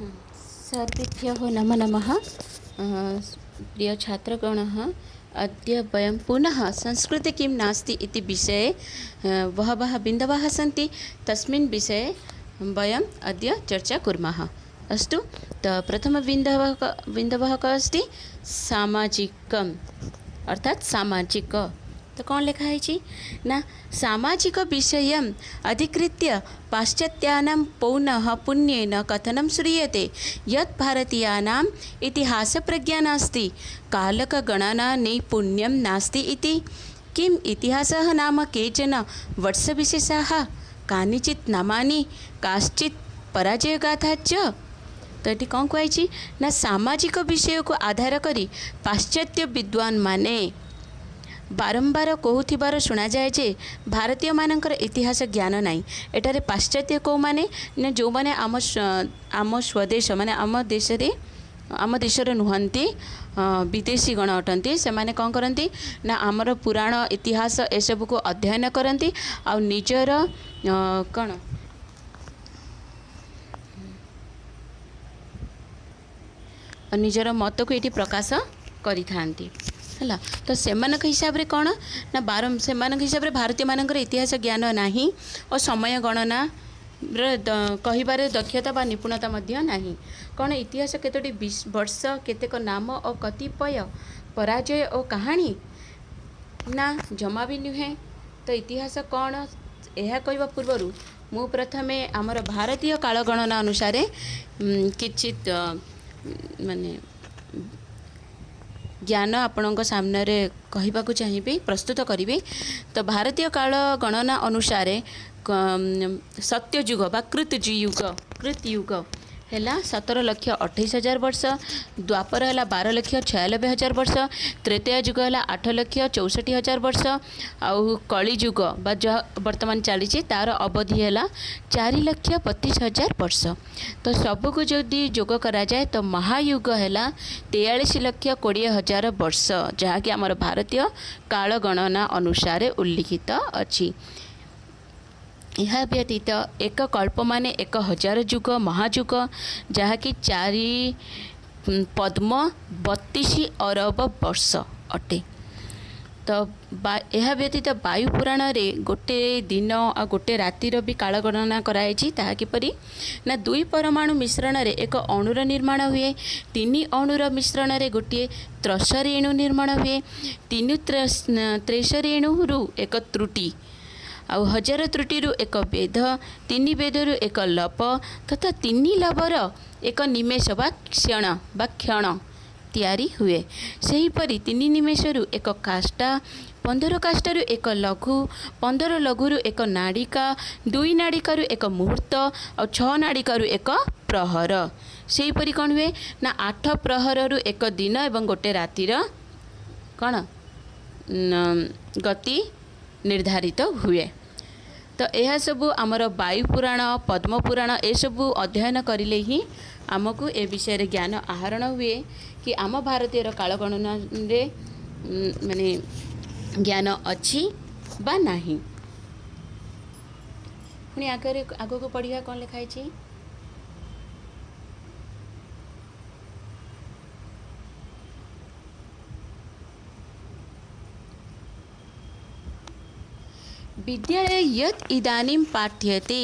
सर्वेभ्यो नमो नमः। प्रिय छात्रगणः, अद्य वयं पुनः संस्कृते किं नास्ति इति विषये बहवः बिन्दवः सन्ति। तस्मिन् विषये वयम् अद्य चर्चा कुर्मः। अस्तु, प्रथमबिन्दवः कः अस्ति? सामाजिकम् अर्थात् सामाजिक। तो कौन लिखा है ना? सामाजिक विषयम् अधिकृत्य पाश्चात्यानां पौनः पुण्येन कथनं श्रूयते यत् भारतीयानाम् इतिहासप्रज्ञा नास्ति, कालकगणना नैपुण्यं नास्ति इति। किम् इतिहासः नाम केचन वर्षविशेषाः, कानिचित् नामानि, काश्चित् पराजयगाथा च। तो ये कौन कहुई ना? सामाजिक विषय को आधार करी पाश्चात्य विद्वान माने बारंबार कहूथिबार शुणा जाए जे भारतीय मानकर इतिहास ज्ञान नाई। एटारे पाश्चात्य को माने ना जो माने आम स्वदेश माने आम देशर नुहंती विदेशी गण अटंती। से माने कौन करती ना आमर पुराण इतिहास एसबू को अध्ययन करती आ निजर कौन निजर मत को ये प्रकाश करि थांती है। तो सेमानक हिसाब रे कौन ना सेमानक हिसाब रे भारतीय मानकर इतिहास ज्ञान नाही और समय गणना कहिबारे दक्षता बा निपुणता मध्य नाही। कौन इतिहास केतोटी वर्ष, केतेक नाम और कतिपय पराजय और कहानी ना जमा भी नुहे। तो इतिहास कौन यह कहवा पूर्व मु प्रथमे आमर भारतीय काल गणना अनुसार किचित माने ज्ञान आपणों सामने कहवा चाहिए, प्रस्तुत करी। तो भारतीय काल गणना अनुसार सत्ययुग बा कृतयुग है 17,28,000 वर्ष, द्वापर है 12,96,000 वर्ष, त्रेतया युग है 8,64,000 वर्ष, आउ कलिजुग बा वर्तमान चली तार अवधि है 4,32,000 वर्ष। तो सबको जदि जोग करा जाए तो महायुग है 43,20,000 वर्ष, जहाँकि आमर भारतीय काल गणना अनुसार उल्लिखित अच्छी। यह व्यतीत एक कल्प माने 1,000 युग महायुग, जहाँकि 4 पद्म 32 अरब वर्ष अटे। तो यह व्यतीत वायु पुराण रे गोटे दिन आ गोटे रातिर भी काल गणना कराई। ताहा किपरि ना 2 परमाणु मिश्रण रे एक अणुर निर्माण हुए, 3 अणुर मिश्रण रे गोटे त्रसरेणु निर्माण हुए, 3 त्रसरेणु एक त्रुटि आउ 1000 त्रुटिरु एक वेद, 3 वेदरु एक लप तथा 3 लवर एक निमेष बा क्षण तैयारी हुए। सेहीपरि 3 निमेषरु एक काष्ठा, 15 काष्ठारु एक लघु, 15 लघुरु एक नाड़िका, 2 नाड़िकारु एक मुहूर्त और 6 नाड़िकारु एक प्रहर। सेहीपरि कौन हुए ना 8 प्रहररु एक दिन एवं गोटे रातिर कौन गति निर्धारित हुए। तो यह सबू आमर वायु पुराण, पद्म पुराण ए सबू अध्ययन करिले ही आमको ए विषय ज्ञान आहरण हुए कि आम भारतीय काल गणना रे माने ज्ञान अच्छी बा नहीं। पुणी आगे को पढ़िया कौन लिखाई छी? विद्यालये यत् इदानीं पाठ्यते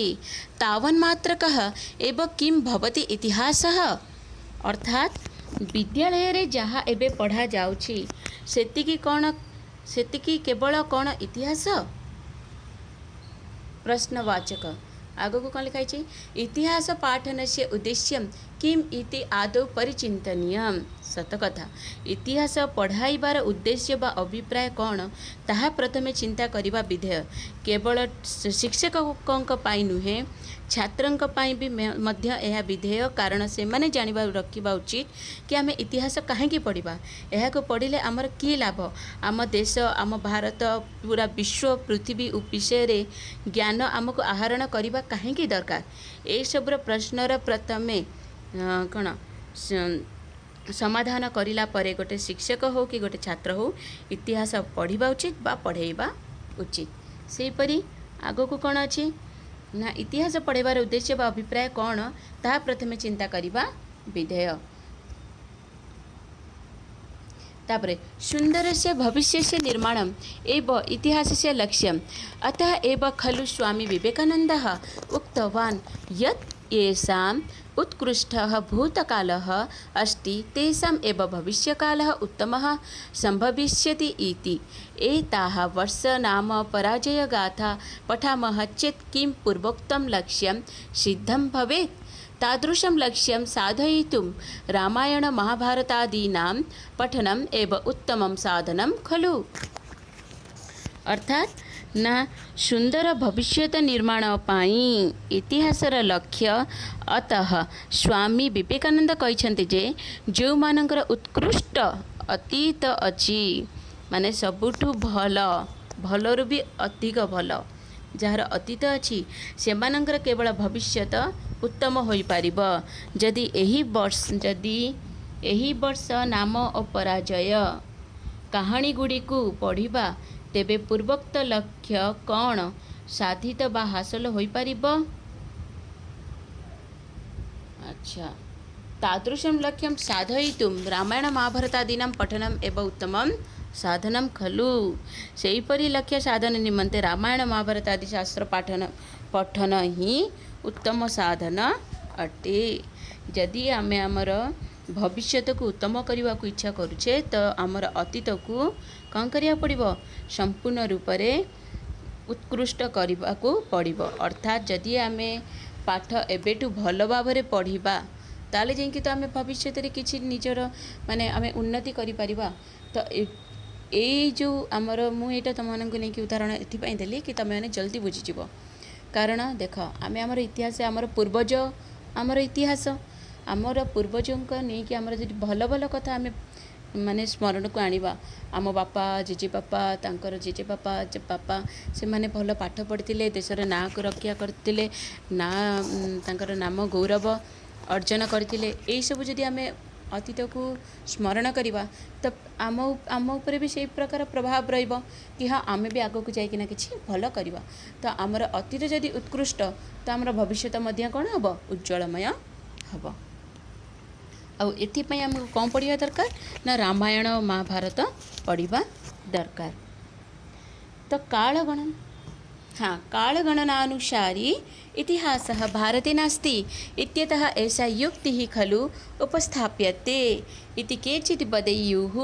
तावन्मात्रकः एव किं भवति इतिहासः। अर्थात विद्यालय रे जहाँ एबे पढ़ा जाउछि सेतिकी केवल कौन इतिहास? प्रश्नवाचक। आगो को कौन लिखाई? इतिहास पाठनस्य उद्देश्यं किम इति आदौ परिचिन्तनीयम्। सत कथा, इतिहास पढ़ाइबार उद्देश्य बा अभिप्राय कौन ताहा प्रथमे चिंता करिबा विधेय। केवल शिक्षकों पाई नुहे, छात्रंक पाई भी मध्य यह विधेय। कारण से माने जानिबा रखिबा उचित कि आमे इतिहास काहेकि पढ़िबा, यह को पढ़िले आमर की लाभ, आम देश, आम भारत, पूरा विश्व पृथ्वी विषय रे ज्ञान आमको आहरण करिबा काहेकि दरकार। ए सबर प्रश्नर प्रथमे कौन समाधान करिला परे गोटे शिक्षक हो कि गोटे छात्र हो इतिहास पढ़िबा उचित बा पढ़ेइबा उचित। सेहीपरि आगो को कौन अच्छी ना इतिहास पढ़ार उद्देश्य बा अभिप्राय कौन ताहा प्रथमे चिंता करवा विधेय। तापरे सुंदरस्य भविष्यस्य निर्माणम् एव इतिहासस्य लक्ष्यम्। अतः एव खलु स्वामी विवेकानन्दः उक्तवान् यत् येषाम् उत्कृष्टः भूतकालः अस्ति तेषाम् एव भविष्यकालः उत्तमः सम्भविष्यति इति। एताः वर्षनाम पराजयगाथा पठामः चेत् किं पूर्वोक्तं लक्ष्यं सिद्धं भवेत्। तादृशं लक्ष्यं साधयितुं रामायणमहाभारतादीनां पठनम् एव उत्तमं साधनं खलु। अर्थात ना सुंदर भविष्यत निर्माण पाई इतिहासर लक्ष्य। अतः स्वामी विवेकानंद कहते जे जो मानकर उत्कृष्ट अतीत अच्छी माने सबुठु भल भलरु भी अधिक भल जार अतीत अच्छी से मानकर केवल भविष्यत उत्तम हो पारिब जदि एही वर्ष नाम और पराजय कहानी गुड़ी को पढ़िबा तेबे पूर्वोक्त लक्ष्य कौन साधित बा हासिल हो पारिब। अच्छा तादृशं लक्ष्यं साधयितुं रामायण महाभारतादीनां पठनम् एव उत्तमं साधनं खलु। सेहीपरि लक्ष्य साधन निमंते रामायण महाभारत आदि शास्त्र पठन ही उत्तम साधन अटे। जदि आमे आमर भविष्यत को उत्तम करने को इच्छा करुचे तो आमर अतीत को कौन करिया पड़िबो संपूर्ण रूप से उत्कृष्ट करने को पड़िबो। अर्थात जदि आमे पाठ एबेटू भल भाव में पढ़ा ताले जाइए तो आमे भविष्य रे किछि निजर माने आमे उन्नति करि परिबा। तो ये जो आमर मुझे तुम नहीं उदाहरण एपाई देली कि तुम मैंने जल्दी बुझीज। कारण देख आमे आमर इतिहास आमर पूर्वज आमर इतिहास आमर पूर्वजों नहीं कि आमर जो भल भल कथा आमे माने स्मरण को आनिबा। आम बापा जेजे बापा तांकर जेजे बापा बापा से माने भल पाठ पढ़िथिले देशर ना को रक्षा करथिले ना तांकर नाम गौरव अर्जन करथिले। एई सब जदि आमे अतीत को स्मरण करवा तो आम उपर भी से प्रकार प्रभाव रहिबो कि हाँ आमे भी आगो को जाइकिना किछि भल करवा। तो आमर अतीत जदि उत्कृष्ट तो आमर भविष्यत मध्य कौन हम उज्ज्वलमय हम। आउ एथिपाई आमको कौन पढ़ा दरकार ना रामायण महाभारत पढ़ा दरकार। तो कालगणन हाँ कालगणनानुसारी इतिहासः भारते नास्ति इत्यतः ऐसा युक्तिः खलु उपस्थाप्यते इति केचित् वदेयुः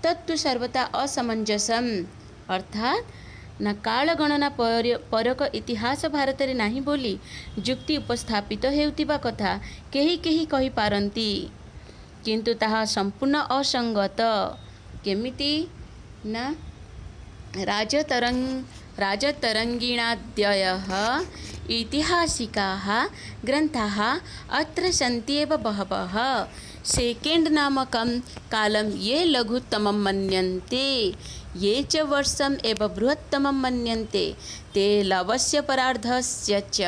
तत्तु सर्वथा असमंजसम्। अर्थात ना कालगणना परक इतिहास भारत रे नाही बोली युक्ति उपस्थापित हेउतिबा कथा केही केही कहि पारंती किंतु ताहा संपूर्ण असंगत। केमिति ना राजतरंगिणाद्ययः ऐतिहासिकाः ग्रन्थाः अत्र सन्ति एव बहवः। सेकेंड नामकं कालं ये लघुत्तमं मन्यन्ते ये च वर्षम् एव बृहत्तमं मन्यन्ते ते लवस्य परार्धस्य च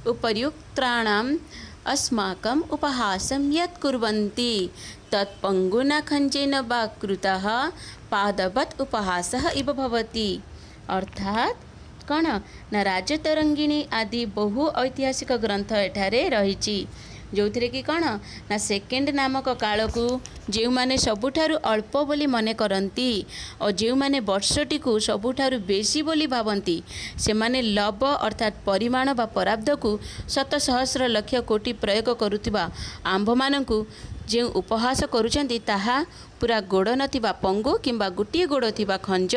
उपर्युक्तानाम् अस्माकम् उपहासं यत् कुर्वन्ति तत् पंगुना खंजेन वा कृतः पादवत् उपहासः इव भवति। अर्थात कौन ना राजतरंगिणी आदि बहु ऐतिहासिक ग्रंथ एठारे रही जो थे कि कौन ना सेकेंड नामक काल को जो माने सबुठारु अल्प बोली मने करती और जो माने वर्षटी को सबुठारु बेसी बोली भावती से माने लव अर्थात परिमाण बा पराब्ध को शत सहस्र लक्ष कोटि प्रयोग करुथिबा आंभ मानकु जो उपहास करुचंती ताहा पूरा गोड़ नथिबा पंगु किंबा गोटे गोड़ थिबा खंज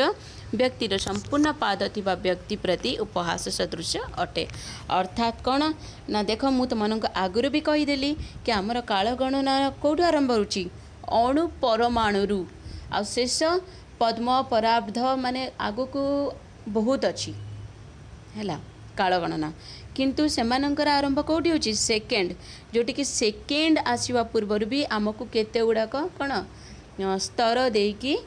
व्यक्तिर संपूर्ण पाद थिबा व्यक्ति प्रति उपहास सदृश अटे। अर्थात कौन ना देख मु तुमको आगुरी भी कहीदेली कि आमर काल गणना कौटू आरंभ होची अणु परमाणु आ शेष पद्म पराब्ध माने आगु को बहुत अच्छी है काल गणना किंतु सेमानंकर आरंभ कौटी होची सेकेंड जोटी कि सेकेंड आसीबा पूर्व भी आमको केते गुड़ाक कौन स्तर देकी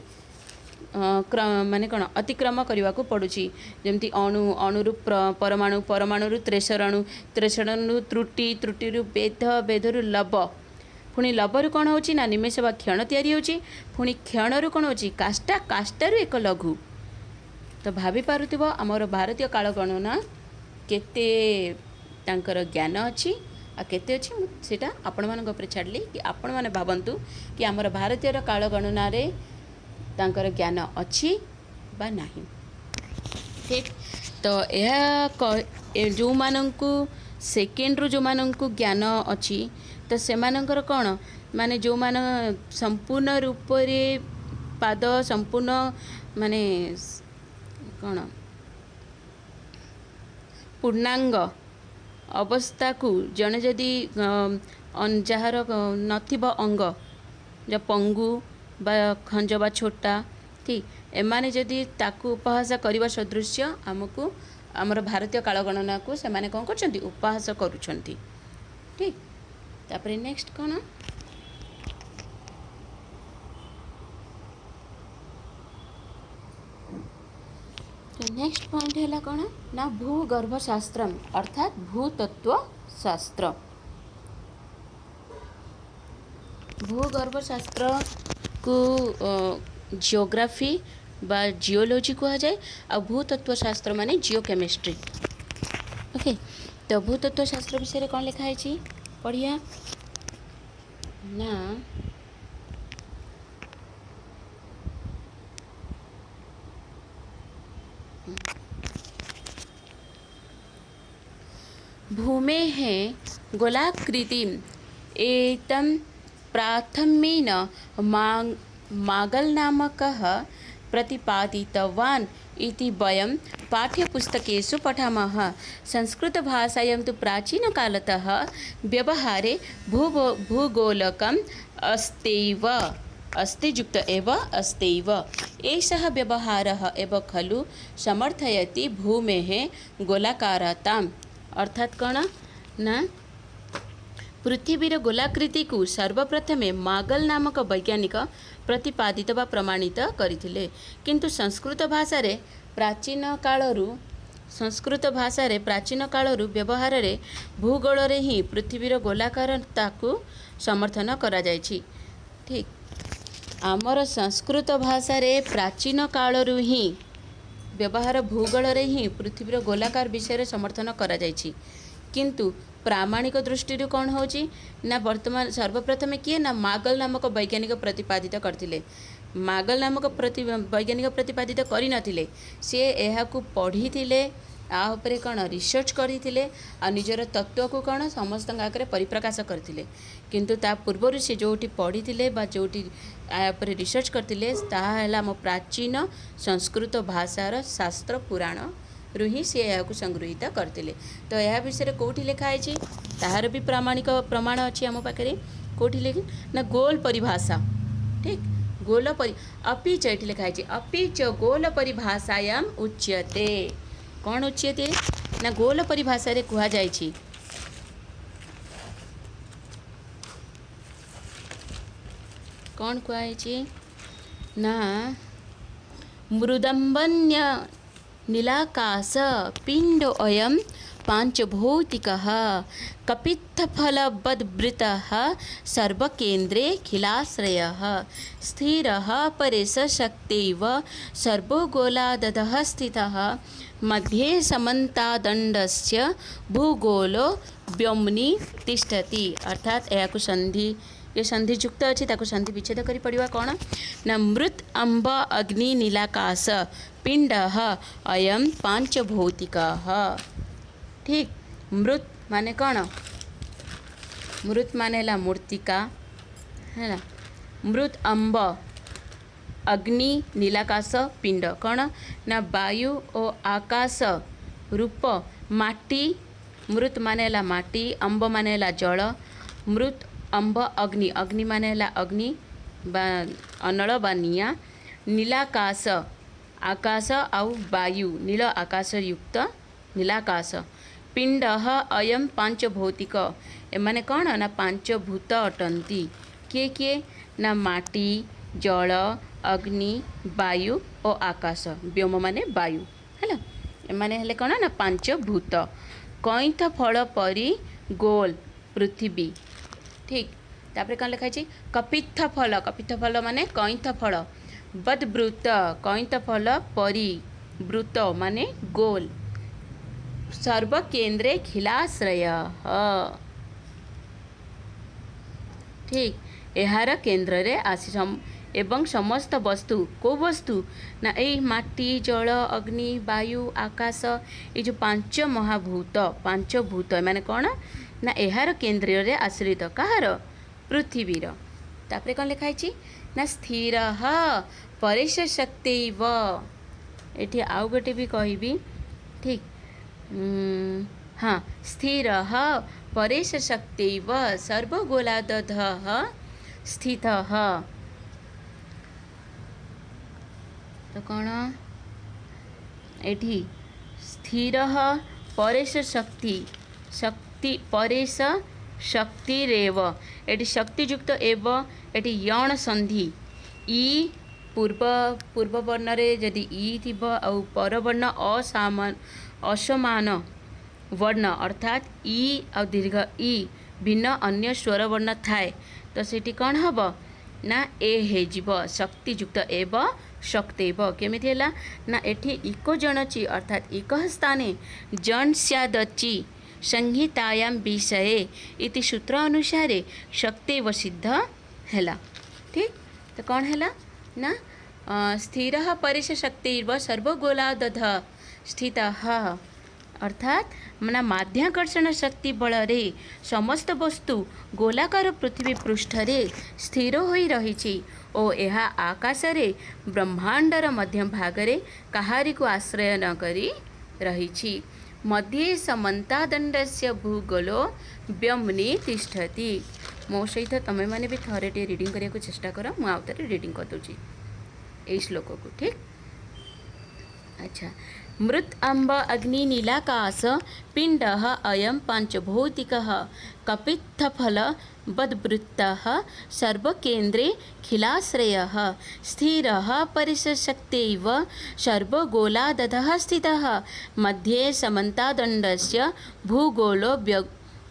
माने कौन अतिक्रम करने को पड़ुची जमती अणु अणुरु परमाणु परमाणु त्रेसरणु त्रेसरणु त्रुटि त्रुटिरु बेद बेदरु लब पुणी लबरु कौन होची ना निमेष बा क्षण तैयारी होची पुणी क्षणरु कौन होची काष्टा काष्टारु एक लघु। तो भाभी पारुथिबो आमर भारतीय काल गणना केते तांकर ज्ञान अच्छी आ केते अच्छी सेटा आपण मान उपरे छाड़ली कि आपण माने भावंतु कि आमर भारतीय काल गणना रे तांकर ज्ञान अच्छी बा नाही। ठीक तो यह जो मानंकु सेकेंड रु जो मानंकु ज्ञान अच्छी तो से मानंकर कौन माने जो मान संपूर्ण रूप रे पाद संपूर्ण माने कौन पूर्णांग अवस्था को जने जदि जार नथिब अंग जो पंगु बा खंज बा छोटा ठीक एमाने जदि ताकू उपहास करवा सदृश्य आमको आमर भारतीय काल गणना को से माने कौन करछंती उपहास करूछंती। ठीक तापरे नेक्स्ट कौन नेक्स्ट पॉइंट है कौन ना भूगर्भ शास्त्र अर्थात भूतत्व शास्त्र। भूगर्भ शास्त्र को जियोग्राफी बा जियोलॉजी कहा जाए आ भूतत्व शास्त्र माने जियोकेमिस्ट्री। ओके तो भूतत्व शास्त्र विषय कौन लिखा है पढ़िया ना भूमे है गोलाकृतिम एतम प्राथम्येन मागल नामकः प्रतिपादितवान् इति वयं पाठ्यपुस्तकेषु पठामः। संस्कृतभाषायां तु प्राचीनकालतः व्यवहारे भूगोलकम् अस्त्यैव अस्तियुक्त एव अस्त्यैव एषः व्यवहारः एव खलु समर्थयति भूमेः गोलाकारताम्। अर्थात कौन ना पृथ्वीर गोलाकृति को सर्वप्रथमे मागल नामक वैज्ञानिक प्रतिपादित व प्रमाणित करथिले किंतु संस्कृत भाषा रे प्राचीन कालरू व्यवहार रे भूगोल रे ही पृथ्वीर गोलाकारता को समर्थन करा जायछि। ठीक आमर संस्कृत भाषा रे प्राचीन कालरू ही व्यवहार भूगोल रे ही पृथ्वीर गोलाकार विषय समर्थन करा जायछि किंतु प्रामाणिक दृष्टि कौन होची ना वर्तमान सर्वप्रथमे किए ना मागल नामक वैज्ञानिक प्रतिपादित करथिले। मागल नामक वैज्ञानिक प्रतिपादित करि नथिले से एहाकू पढ़ी आ उपरे कौन रिसर्च करथिले आ निजर तत्व को कौन समस्त आगे परिप्रकाश करथिले किंतु ता पूर्व से जोटी पढ़ी बा जोटी आपर रिसर्च करथिले ताहा हैला मो प्राचीन संस्कृत भाषार शास्त्र पुराण रु ही सी यहाँ संगृहित करते। तो यह विषय कौटी लिखाई ताहार भी प्रामाणिक प्रमाण अच्छी आम पाखे कौटी लिखी ना गोल परिभाषा। ठीक गोल अपि च ये लिखाई अपि च गोल परिभाषायाम उच्यते कौन उच्यते ना गोल परिभाषा रे कहा जायछि कौन कहुई ना मृदम्बन्य नीलाकाश पिंड अयम पांचभौतिकः कपित्थफलवद्वृतः सर्वकेन्द्रे खिलाश्रयः स्थिरः परेशशक्त्यैव सर्वगोलादधः स्थितः मध्ये समन्तादण्डस्य भूगोलो व्योम्नि तिष्ठति। अर्थात यह संधि ये संधियुक्त अच्छी ताको संधि विच्छेद करी पड़िवा कौन ना मृत अम्ब अग्नि नीलाकाश पिंड अयम पांचभौतिक। ठीक मृत माने कौन मृत माने ला मूर्तिका है ना मृत अम्ब अग्नि नीलाकाश पिंड कौन ना वायु और आकाश रूप माटी मृत माने ला माटी अम्ब माने ला जल मृत अम्ब अग्नि अग्नि माने ला अग्नि बा अनल बा निया नीलाकाश आकाश आउ वायु नील आकाश युक्त नीलाकाश पिंड अयम पांचभौतिक एमाने कौन ना पांचभूत अटंती किए किए ना माटी जल अग्नि वायु और आकाश व्योम माने वायु है एमाने हेले कौन ना पांचभूत कईथ फल परी गोल पृथ्वी। ठीक तापर कौन लिखाई कपित्थ फल माने कईथ फल बद्वृत कईथ फल परी वृत माने गोल सर्वकेन्द्रे खिलाश्रय। ठीक यार केन्द्र रे आसी एवं समस्त वस्तु को वस्तु ना यही माटी जल अग्नि वायु आकाश ये जो पांच महाभूत पांच भूत माने कौन ना यार केन्द्र रे आश्रित कहार पृथ्वीर। तापरे कौन लिखाई ना स्थिर परेश शक्ति एठी आउ गोटे भी कहबी। ठीक हाँ स्थिर परेश शक्ति सर्वगोलादध स्थित। तो कौन एठी स्थिर परेश शक्ति शक्ति परेश शक्तिरेव एटी शक्तियुक्त एव एटी यण संधि ई पूर्व वर्ण रे यदि ई थिबो आ पर वर्ण असमान वर्ण अर्थात ई आ दीर्घ ई भिन्न अन्य स्वर वर्ण थाए तो सेठी कौन हम ना ए हो शक्तियुक्त एव शक्तैव केमिति हैला ना एठी इको जणची अर्थात इक स्थाने जन स्यादची संहितायां विषये इति सूत्र अनुसार शक्तैव सिद्ध हैला। ठीक तो कौन हैला ना स्थिर परेश शक्तिर्व सर्वगोलादध स्थित अर्थात मना माध्याकर्षण शक्ति बल रे समस्त वस्तु गोलाकार पृथ्वी पृष्ठ रे स्थिर होई रहिछि ओ एहा आकाश रे ब्रह्मांडर मध्य भाग रे कहारी को आश्रय न करी रहिछि। मध्ये समन्तादंडस्य भूगोलो व्योमनि तिष्ठति। मो सहित तमे माने भी थरे टे रीडिंग करिया को चेष्टा कर मु आउतरे रीडिंग कर दोची ए श्लोक को। ठीक अच्छा मृत अम्ब अग्नि नीलाकाश पिंड अयम पंचभौतिक कपित्थफल बद्वृत्त सर्वकेन्द्रे खिलाश्रय स्थिर परिशक्तैव सर्वगोलादधः स्थितः मध्ये समन्तादंडस्य भूगोलो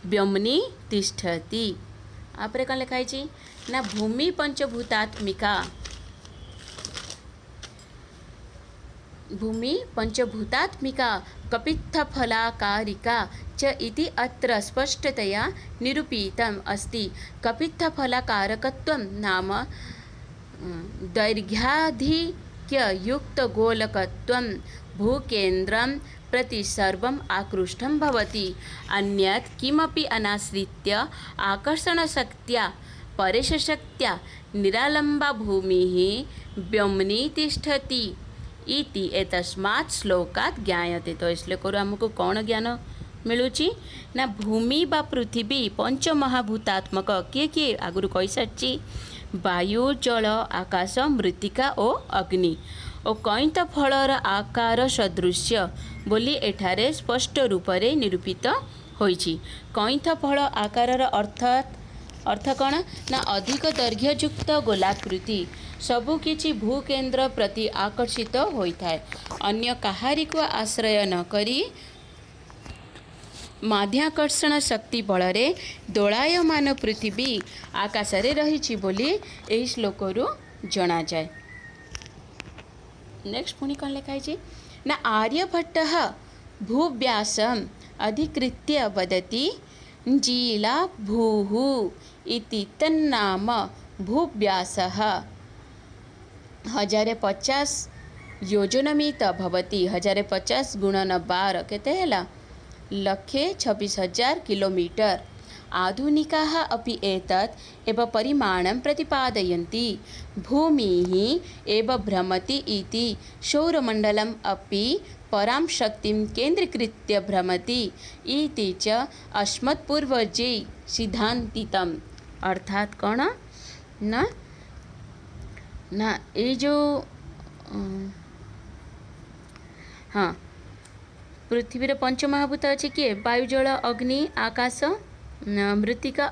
व्योमनि तिष्ठति। आपरे कौन लिखाई ना भूमि पंचभूतात्मिका भूमि पंचभूतात्मिका कपित्थफलाकारिका च इति अत्र स्पष्टतया निरूपितम् अस्ति। कपित्थफलाकारकत्वं नाम दैर्घ्याधिक्ययुक्तगोलकत्वं भूकेन्द्रं प्रति सर्वम् आकृष्टं भवति। अन्यत् किमपि अनाश्रित्य आकर्षणशक्त्या परेशशक्त्या निरालम्बा भूमिः व्योमनि तिष्ठति इति एतस्मात् श्लोकात् ज्ञायते। तो इसलिए करो हमको कौन ज्ञान मिलूची ना भूमि बा पृथ्वी पंच महाभूतात्मक किए किए आगुरी कही सारी वायु जल आकाश मृत्तिका और अग्नि और कईत फलर आकार सदृश्य बोली एठारे स्पष्ट रूप से निरूपित होइछि। कईत फल आकार अर्थ कौन ना अधिक दैर्घ्ययुक्त गोलाकृति सबुकिछि भूकेन्द्र प्रति आकर्षित होइथाय। अन्य कहारी को आश्रय न करी माध्याकर्षण शक्ति बल रे दोलायमान पृथ्वी आकाश रे रहिछि बोली एही श्लोकरू जना जाए। नेक्स्ट पुणी कौन लिखाई ना आर्यभट्टः भूव्यासम् अधिकृत्य वदति जीला भूः इति तन्नाम भूव्यासः 1050 योजनमित भवति। 1050 गुणन 12 केते हैला 126,000 किलोमीटर। आधुनिकाः अपि एतत् एव परिमाणं प्रतिपादयन्ति। भूमिः एव भ्रमति इति सौरमण्डलम् अपि परां शक्तिं केन्द्रीकृत्य भ्रमति इति च अस्मत्पूर्वजैः सिद्धान्तितम्। अर्थात कौन ना ना ये जो हाँ पृथ्वीर पंचमहाभूत अच्छे किए वायु जल अग्नि आकाश मृत्तिका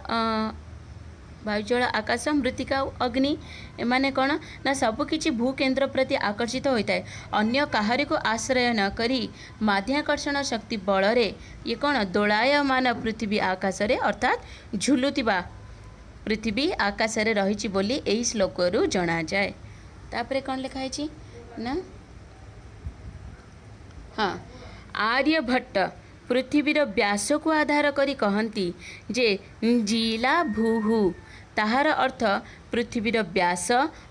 वायु जल आकाश मृत्तिका अग्नि एमाने कौन ना सबकिछि भूकेन्द्र प्रति आकर्षित होता है। अन्य काहारी को आश्रय न करी माध्याकर्षण शक्ति बल रे ये कौन दोलायमान पृथ्वी आकाश रे अर्थात झुलुतिबा पृथ्वी आकाश रे रहिछि बोली एही श्लोकरू जना जाए। तापरे कौन लिखाई ना हाँ आर्यभट्ट पृथ्वीर व्यास को आधार करी कहती जे जिला भूहु ताहार अर्थ पृथ्वीर व्यास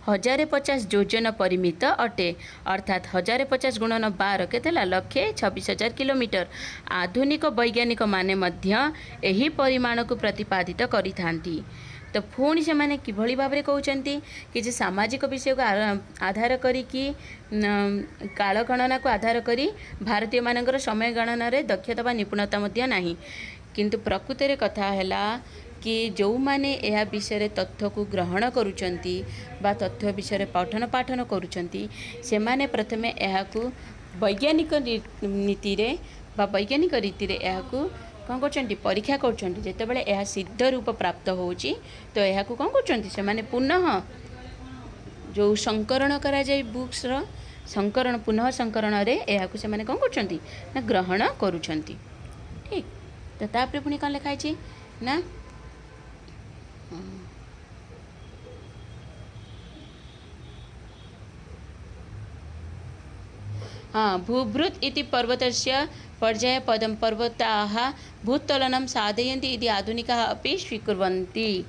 1050 योजन परिमित अटे अर्थात 1050 गुणन 12 के लक्षे 26,000 किलोमीटर। आधुनिक वैज्ञानिक माने मध्य एही परिमाण को प्रतिपादित करिथांती। तो पुणी से माने किभली भाव में कहते कि जे सामाजिक विषय को आधार करी काल गणना को आधार करी भारतीय मानकर समय गणना रे दक्षता व निपुणता मध्य नाही, किंतु प्रकृत रे कथा हैला कि जो माने यह विषय तथ्य को ग्रहण करुचंती बा तथ्य विषय पठन पाठन करुचंती से माने प्रथमे यह को वैज्ञानिक नीति रे बा वैज्ञानिक रीति रे यह को कौन कर परीक्षा कर जितेबाला यह सिद्ध रूप प्राप्त होची तो यह को कौन कर से माने पुनः जो संकरण करा जाए बुक्स रो संकरण पुनः संकरण रे यह को से माने कौन कर ग्रहण करुचंती। ठीक तो तापर पुणी कौन लिखाई छी ना हाँ भूभृत इति पर्वतस्य पर्याय पदम पर्वताः भूतलनं साधयन्ति इति आधुनिकाः अपि स्वीकुर्वन्ति।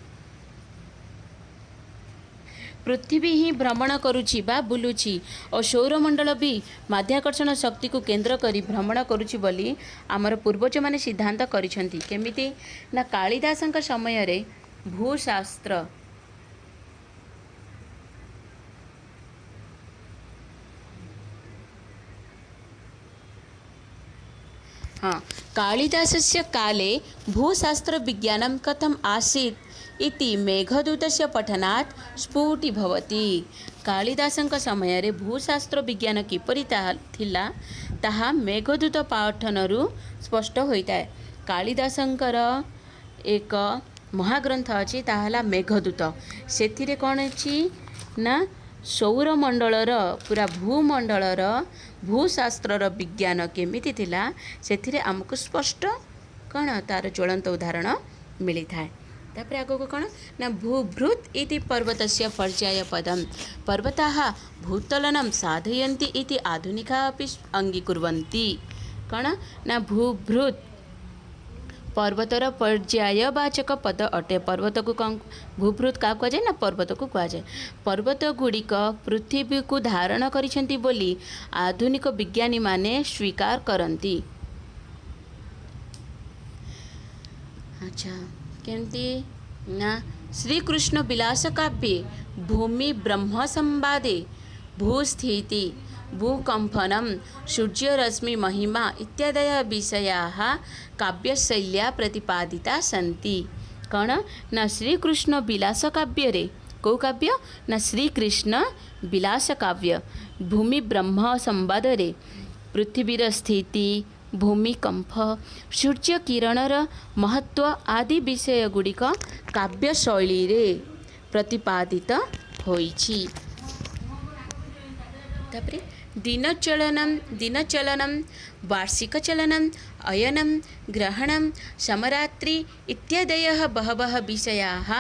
पृथ्वी ही भ्रमण करुछि बा बुलुछि और सौरमंडल भी माध्याकर्षण शक्ति को केंद्र करी भ्रमण करुछि बोली आमर पूर्वज माने सिद्धांत करिसंति। केमिति ना कालिदासंक समय रे भूशास्त्र हाँ कालिदासस्य काले भूशास्त्र विज्ञानं कथम आसीत् इति मेघदूतस्य पठनात् स्फुटीभवति। कालिदासंक समय रे भूशास्त्र विज्ञान किपरि थिला ताहा मेघदूत पाठनरु स्पष्ट होइताए। कालिदासंकर एक महाग्रंथ अछि ताहाला मेघदूत। सेथिरे कोन अछि ना सौरमंडलर पूरा भूमंडलर भूशास्त्रर विज्ञान केमिति थिला सेथिरे आमको स्पष्ट कौन तार ज्वलंत उदाहरण मिली थाए। तापर आगो कौन ना भूभृत इति पर्वतस्य पर्याय पदम पर्वताः भूतलनं साधयन्ति इति आधुनिकाः अपि अंगीकुर्वन्ति। कौन ना भूभृत पर्वतर पर्यायवाचक पद अटे। पर्वत को कौन भूभृत क्या कहुए ना पर्वत को कहुए। पर्वत गुड़िक पृथ्वी को धारण करिसेंति बोली आधुनिक विज्ञानी माने स्वीकार करती। अच्छा केमती ना श्रीकृष्ण विलास काव्ये भूमि ब्रह्म संवादे भूस्थिति भूकंपनम सूर्यरश्मि महिमा इत्यादय विषयाः काव्यशैल्या प्रतिपादिता सन्ति। कौन ना श्रीकृष्ण विलास काव्य रे कौ काव्य ना श्रीकृष्ण विलास काव्य भूमि ब्रह्म संवाद रे पृथ्वीर स्थिति भूमिकंप सूर्य किरणर महत्व आदि विषय गुड़िक काव्यशैली रे प्रतिपादित होइछि। तापरे दिनचलनं वार्षिकचलनं अयनं ग्रहणं समरात्रि इत्यादयः बहवः विषयाः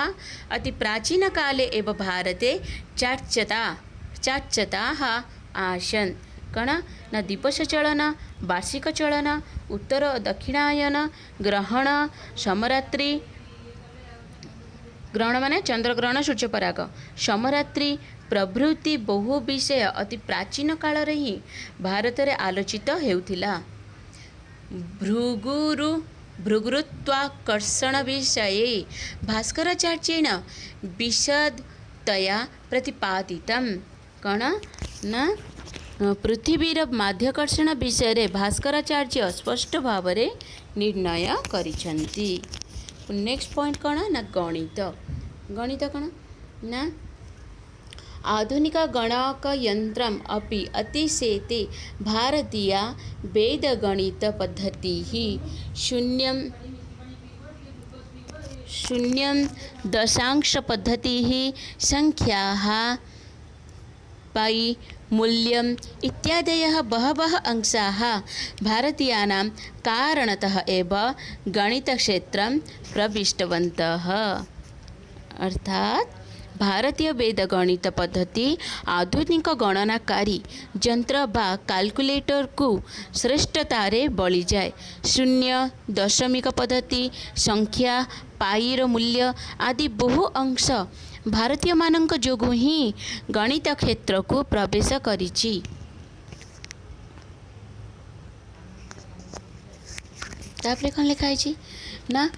अति प्राचीनकाले एव भारते चाच्यताः आसन्। कण न दिवसचलन वार्षिकचलन उत्तर दक्षिणायन ग्रहण समरात्रि ग्रहण माने चंद्रग्रहण सूर्यपराग समरात्रि प्रभृति बहु विषय अति प्राचीन काल रे ही भारत रे आलोचित हेउथिला। भृगुत्वाकर्षण विषये भास्कराचार्येण विशदतया प्रतिपादितम्। कण न पृथ्वीर माध्याकर्षण विषय रे भास्कराचार्य स्पष्ट भाव रे निर्णय करिसंति। नेक्स्ट पॉइंट कौन ना गणित। गणित कौन ना आधुनिक गणक यंत्रम अपि अतिशेते भारतीया वेदगणित पद्धतिः शून्यं दशांश पद्धतिः संख्याः पाई मूल्यम् इत्यादयः बहवः अंशाः भारतीयानां कारणतः एव गणितक्षेत्रं प्रविष्टवन्तः। अर्थात भारतीय वेद गणित पद्धति आधुनिक गणनाकारी यंत्र बा कैलकुलेटर को श्रेष्ठतारे बली जाए। शून्य दशमिक पद्धति संख्या पाईर मूल्य आदि बहु अंश भारतीय मानक जोगु ही गणित क्षेत्र को प्रवेश करिछि। तापरे कौन लिखा है ना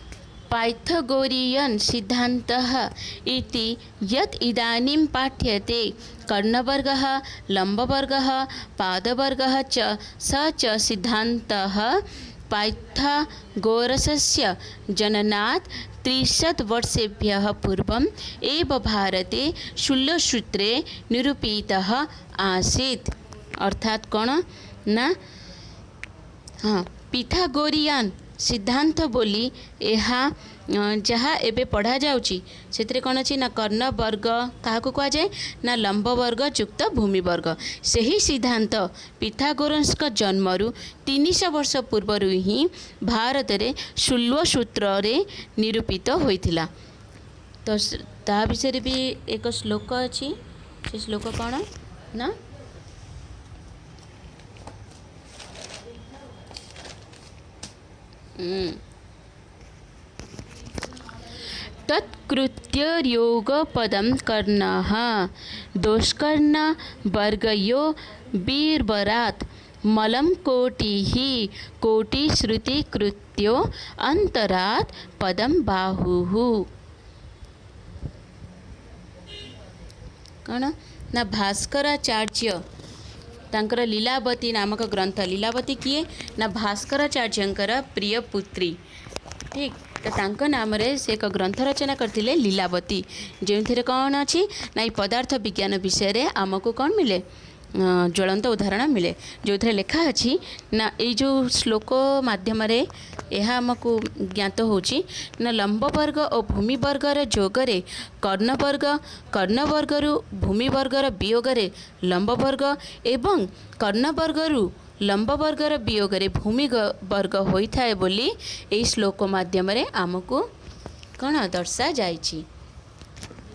पाइथागोरियन सिद्धान्तः इति यत् इदानीं पाठ्यते कर्णवर्गः लम्बवर्गः पादवर्गः च स च सिद्धान्तः पाइथागोरसस्य जननात् 30 वर्षेभ्यः पूर्वम् एव भारते शूल्यसूत्रे निरूपितः आसीत्। अर्थात कौन ना हाँ पिथागोरियान सिद्धांत बोली यहाँ जहाँ एबे पढ़ा जाउची सेतरे कौन अच्छी ना कर्ण वर्ग क्या कहुए ना लंब वर्ग युक्त भूमि वर्ग सही सिद्धांत पिथागोरस जन्मरू 300 वर्ष पूर्व ही भारत में शूल्यसूत्र निरूपित होइथिला। तो ता विषय भी एक श्लोक अच्छी से श्लोक कौन ना तत्कृत्य योगपदं कर्णः दोष्कर्ण वर्गयो बीर्बरात् मलं कोटिः कोटिश्रुतिकृत्यो अंतरात् पदं बाहुः। कौन ना भास्कराचार्य तांकर लीलावती नामक ग्रंथ लीलावती किए ना भास्कराचार्यंकर प्रिय पुत्री ठीक तो तांको नाम रे से एक ग्रंथ रचना करथिले लीलावती जो कौन अच्छी ना ये पदार्थ विज्ञान विषय रे आमको कौन मिले ज्वलंत उदाहरण मिले जो थे लिखा अच्छी ना ये जो श्लोक माध्यम रे यह आमको ज्ञात होची ना लंब वर्ग और भूमि वर्गर जोगरे कर्णवर्गरु भूमि वर्गर वियोगरे लंब वर्ग एवं कर्णवर्गरु लंब वर्गर वियोगरे भूमि वर्ग होता है बोली यही श्लोक माध्यम रे आमको कौन दर्शा जाइछि।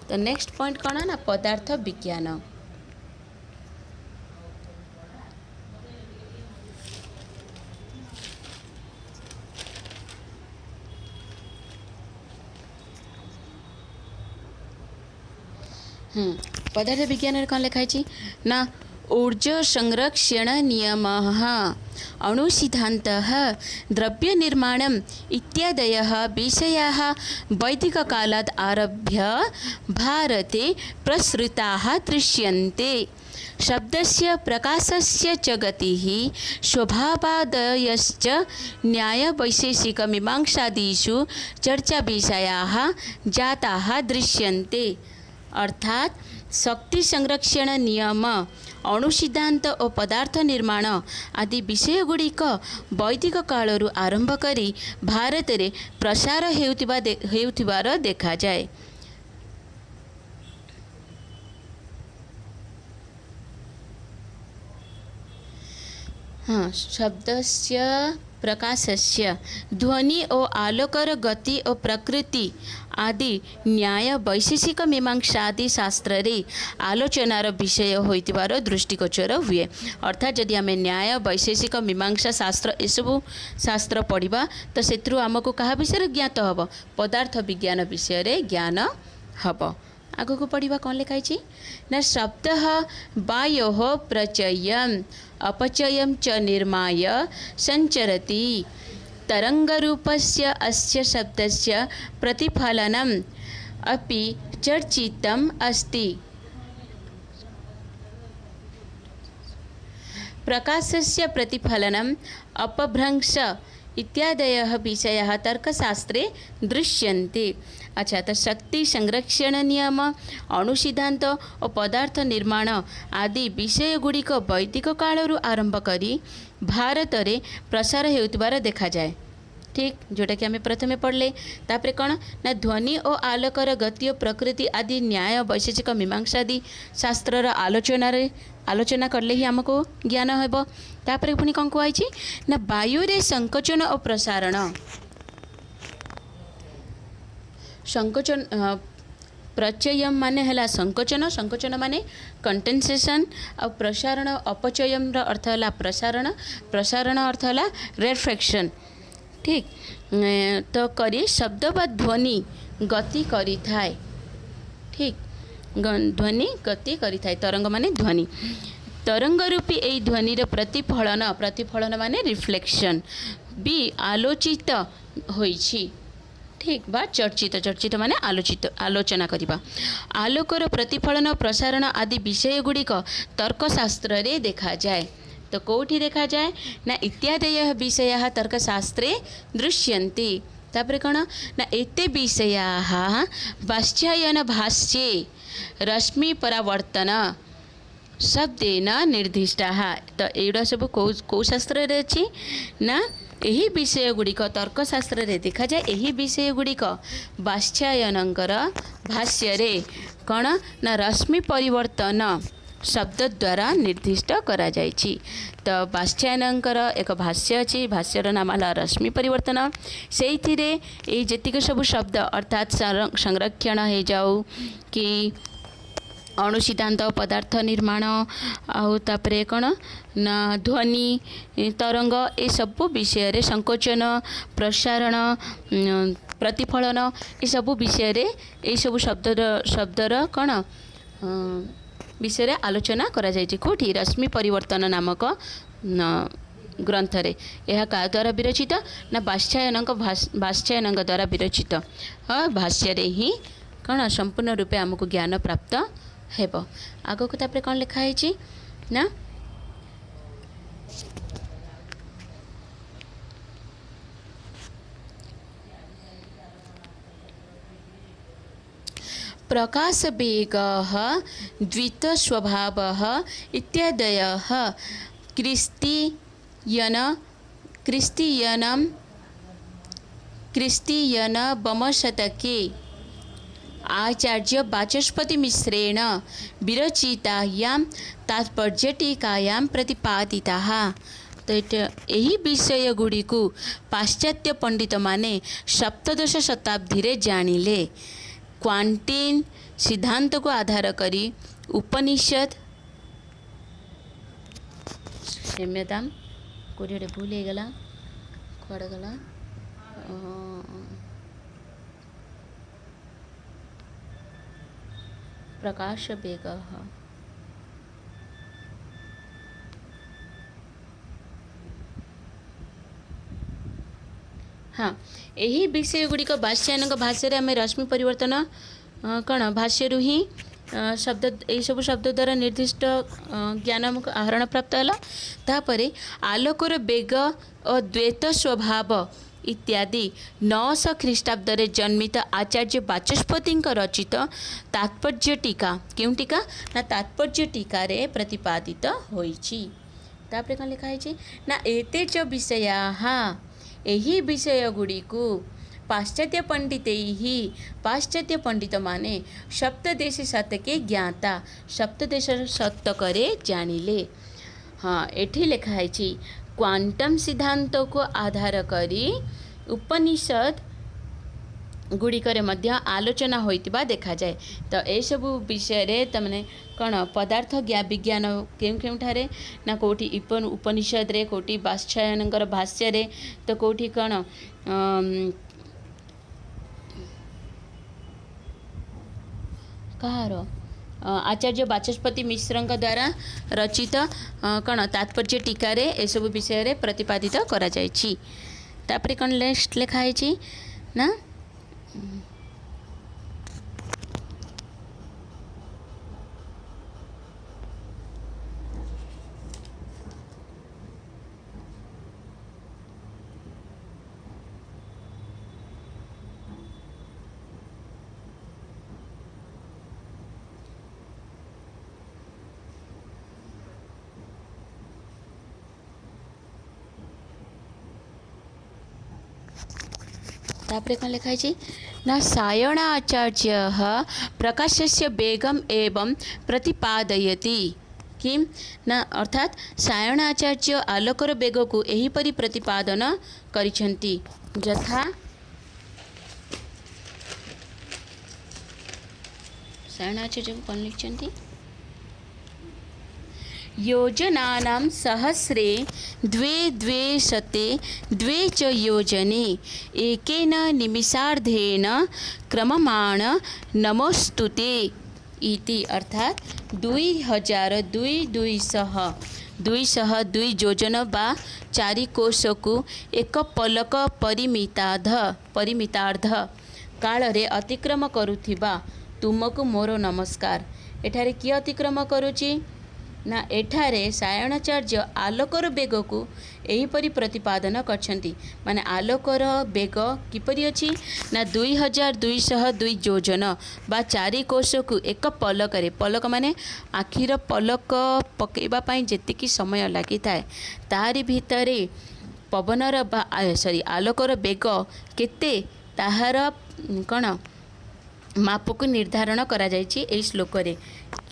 तो नेक्स्ट पॉइंट कौन ना पदार्थ विज्ञान। पदार्थ विज्ञान कौन लिखाई ना ऊर्जा संरक्षण नियमः अणुसिद्धान्तः द्रव्य निर्माणम् इत्यादयः विषयाः वैदिककालात् आरभ्य भारते प्रसृताः दृश्यन्ते। शब्दस्य प्रकाशस्य च गतिः स्वभावादयश्च न्यायवैशेषिकमीमांसादिषु चर्चाविषयाः जाताः दृश्यन्ते। अर्थात शक्ति संरक्षण नियम अणुसिद्धांत और पदार्थ निर्माण आदि विषय गुड़िक वैदिक कालरू आरंभ करी भारत रे प्रसार हेउथिबार देखा जाए। हाँ शब्दस्य प्रकाशस्य ध्वनि और आलोकर गति और प्रकृति आदि न्याय वैशेषिक मीमांसादि शास्त्र रे आलोचनार विषय होइतिबार दृष्टिगोचर हुए। अर्थात जदि आम न्याय वैशेषिक मीमांसा शास्त्र एसबू शास्त्र पढ़ा तो से आमको क्या विषय ज्ञात हम पदार्थ विज्ञान विषय रे ज्ञान हम। आग को पढ़ा कौन लिखाई ना शब्द वायो प्रचयम अपचयम च निर्माय संचरति तरंगरूपस्य अस्य शब्दस्य प्रतिफलनम अपि चर्चितम अस्ति। प्रकाशस्य प्रतिफलनम अपभ्रंश इत्यादयः विषयाः तर्कशास्त्रे दृश्यन्ते। अच्छा तो शक्ति संरक्षण नियम अणुसिद्धांत और पदार्थ निर्माण आदि विषय गुड़िक वैदिक कालरू आरंभ करी भारत रे प्रसार हेउतिबार देखा जाए। ठीक जोटा कि आम प्रथमे पढ़ले तापर कौन ना ध्वनि और आलोकर गति और प्रकृति आदि न्याय वैशेषिक मीमांसादि शास्त्र आलोचना करले ही आमको ज्ञान हेब। तापर पुणी कौन कहुई ना वायु रे संकोचन और प्रसारण संकोचन प्रचयम माने है संकोचन, संकोचन माने कंटेंसेशन। आ प्रसारण अपचयम अर्थ है प्रसारण, प्रसारण अर्थ है रेफ्रेक्शन। ठीक तो करी शब्द बा ध्वनि गति करी थाए। ठीक ध्वनि गति करी थाए, तरंग माने ध्वनि। तरंग रूपी यही ध्वनि प्रतिफलन, प्रतिफलन माने रिफ्लेक्शन भी आलोचित होइछि। ठीक बा चर्चित, चर्चित माने आलोचित, आलोचना करिबा। आलोकर प्रतिफलन प्रसारण आदि विषय गुड़िक तर्कशास्त्र रे देखा जाए। तो कौटी देखा जाए ना इत्यादय विषय तर्कशास्त्रे दृश्यन्ति। तापर कौन ना एते विषयाः वात्स्यायन भाष्ये रश्मि परावर्तन शब्देन निर्दिष्टाः। तो एगुड़ा सब कौ शास्त्र रे अछि ना यही विषय गुड़िक तर्कशास्त्र रे देखा जाए। यही विषय गुड़िक वात्स्यायनंकर भाष्य रे कौन ना रश्मि परिवर्तन शब्द द्वारा निर्दिष्ट करा जाइछि। तो वात्स्यायनंकर एक भाष्य अछि, भाष्यर नाम है रश्मि परिवर्तन। से जेतिक सब शब्द अर्थात संरक्षण हो जाऊ कि अणुसिद्धांत पदार्थ निर्माण आउे कौन ना ध्वनि तरंग ए सब विषय रे संकोचन प्रसारण प्रतिफलन ए सब विषय रे ए सब शब्दर कौन विषय रे आलोचना करा जायछि। कोठी रश्मि परिवर्तन नामक ग्रंथ रे। यह का द्वारा विरचित ना वात्स्यायनक द्वारा विरचित भाष्य रे ही कौन संपूर्ण रूपे आमको ज्ञान प्राप्त हेब। आगो को तापर कौन लिखा है ना प्रकाश वेग द्वित स्वभाव इत्यादय क्रिस्तीयन बमशतके आचार्य वाचस्पति मिश्रेण विरचितायां तात्पर्यटीकायां प्रतिपादिताः। तो यही विषय गुड़ी को पाश्चात्य पंडित माने सप्तदश शताब्दी रे जानिले। क्वांटीन सिद्धांत को आधार करी उपनिषद क्षम्यताम कोटे भूल हो गला कड़े गला प्रकाश वेग हाँ यही विषय गुड़िक वात्स्यायनक भाष्य आम रश्मि परिवर्तन कौन भाष्य ही शब्द यही सब शब्द द्वारा निर्दिष्ट ज्ञान आमको आहरण प्राप्त है। तापर आलोकर वेग और द्वैत स्वभाव इत्यादि 900 ख्रीष्टाब्द रे जन्मित आचार्य वाचस्पति रचित तात्पर्य टीका क्यों टीका ना तात्पर्य टीका रे प्रतिपादित होइछि। तापर कौन लिखा है ना एते च विषयाः यही विषय गुड़ी को पाश्चात्य पंडित ही पाश्चात्य पंडित माने सप्तदेश शतके ज्ञाता सप्तदेश शतकरे जानिले। हाँ एठी लिखा है क्वांटम सिद्धांत को आधार करी उपनिषद गुड़िकर मध्य आलोचना होइतिबा देखा जाए। तो ये सब विषय रे तमने कौन पदार्थ विज्ञान केउं केउं ठारे ना कोठी उपनिषद रे कोठी वात्स्यायनकर भाष्य रे तो कोठी कौन कहार आचार्य वाचस्पति मिश्र द्वारा रचित कौन तात्पर्य टीका रे ए सब विषय रे प्रतिपादित करा जायछि। तापरे कौन नेक्स्ट लिखा है ना तापरे कौन लिखा है ना सायण आचार्य प्रकाशस्य वेगम एवं प्रतिपादयति किम ना अर्थात सायण आचार्य आलोकर वेग को एहीपरि प्रतिपादन करिछन्ति। यथा सायण आचार्य कौन लिखिं योजनानां सहस्रे द्वे द्वे शते द्वे च योजने एकेन निमिषार्धेन क्रममाण नमोस्तुते इति अर्थात 2200 योजन बा 4 कोश को एक पलक परिमितार्ध काल रे अतिक्रम करुथिबा तुमको मोर नमस्कार। एठारे किए अतिक्रम करुची ना एठारे सायणाचार्य आलोकर बेग को एहीपरि प्रतिपादन करछंती माने आलोकर बेग किपरि अछि ना 2202 योजन बा 4 कोश को एक पलक रे पलक माने आखिर पलक पकेबा पई जेतिकी समय लागि थाए तारि भितरे पवनर बा आलोकर बेग केते ताहार कण माप को निर्धारण करा जायछि एई श्लोक रे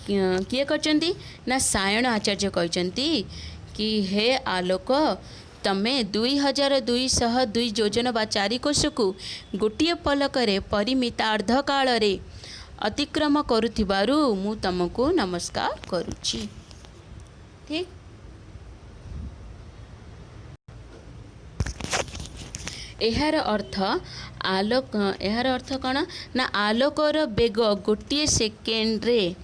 किए कहते ना सायण आचार्य कहते कि हे आलोक तमे 2202 योजन बा 4 कोश को गोटे पलक परिमितार्ध काल रे अतिक्रम करुथिबारु मु तुमको नमस्कार करुची। ठीक यार अर्थ कौन ना आलोकर बेग गोटे सेकेंड रे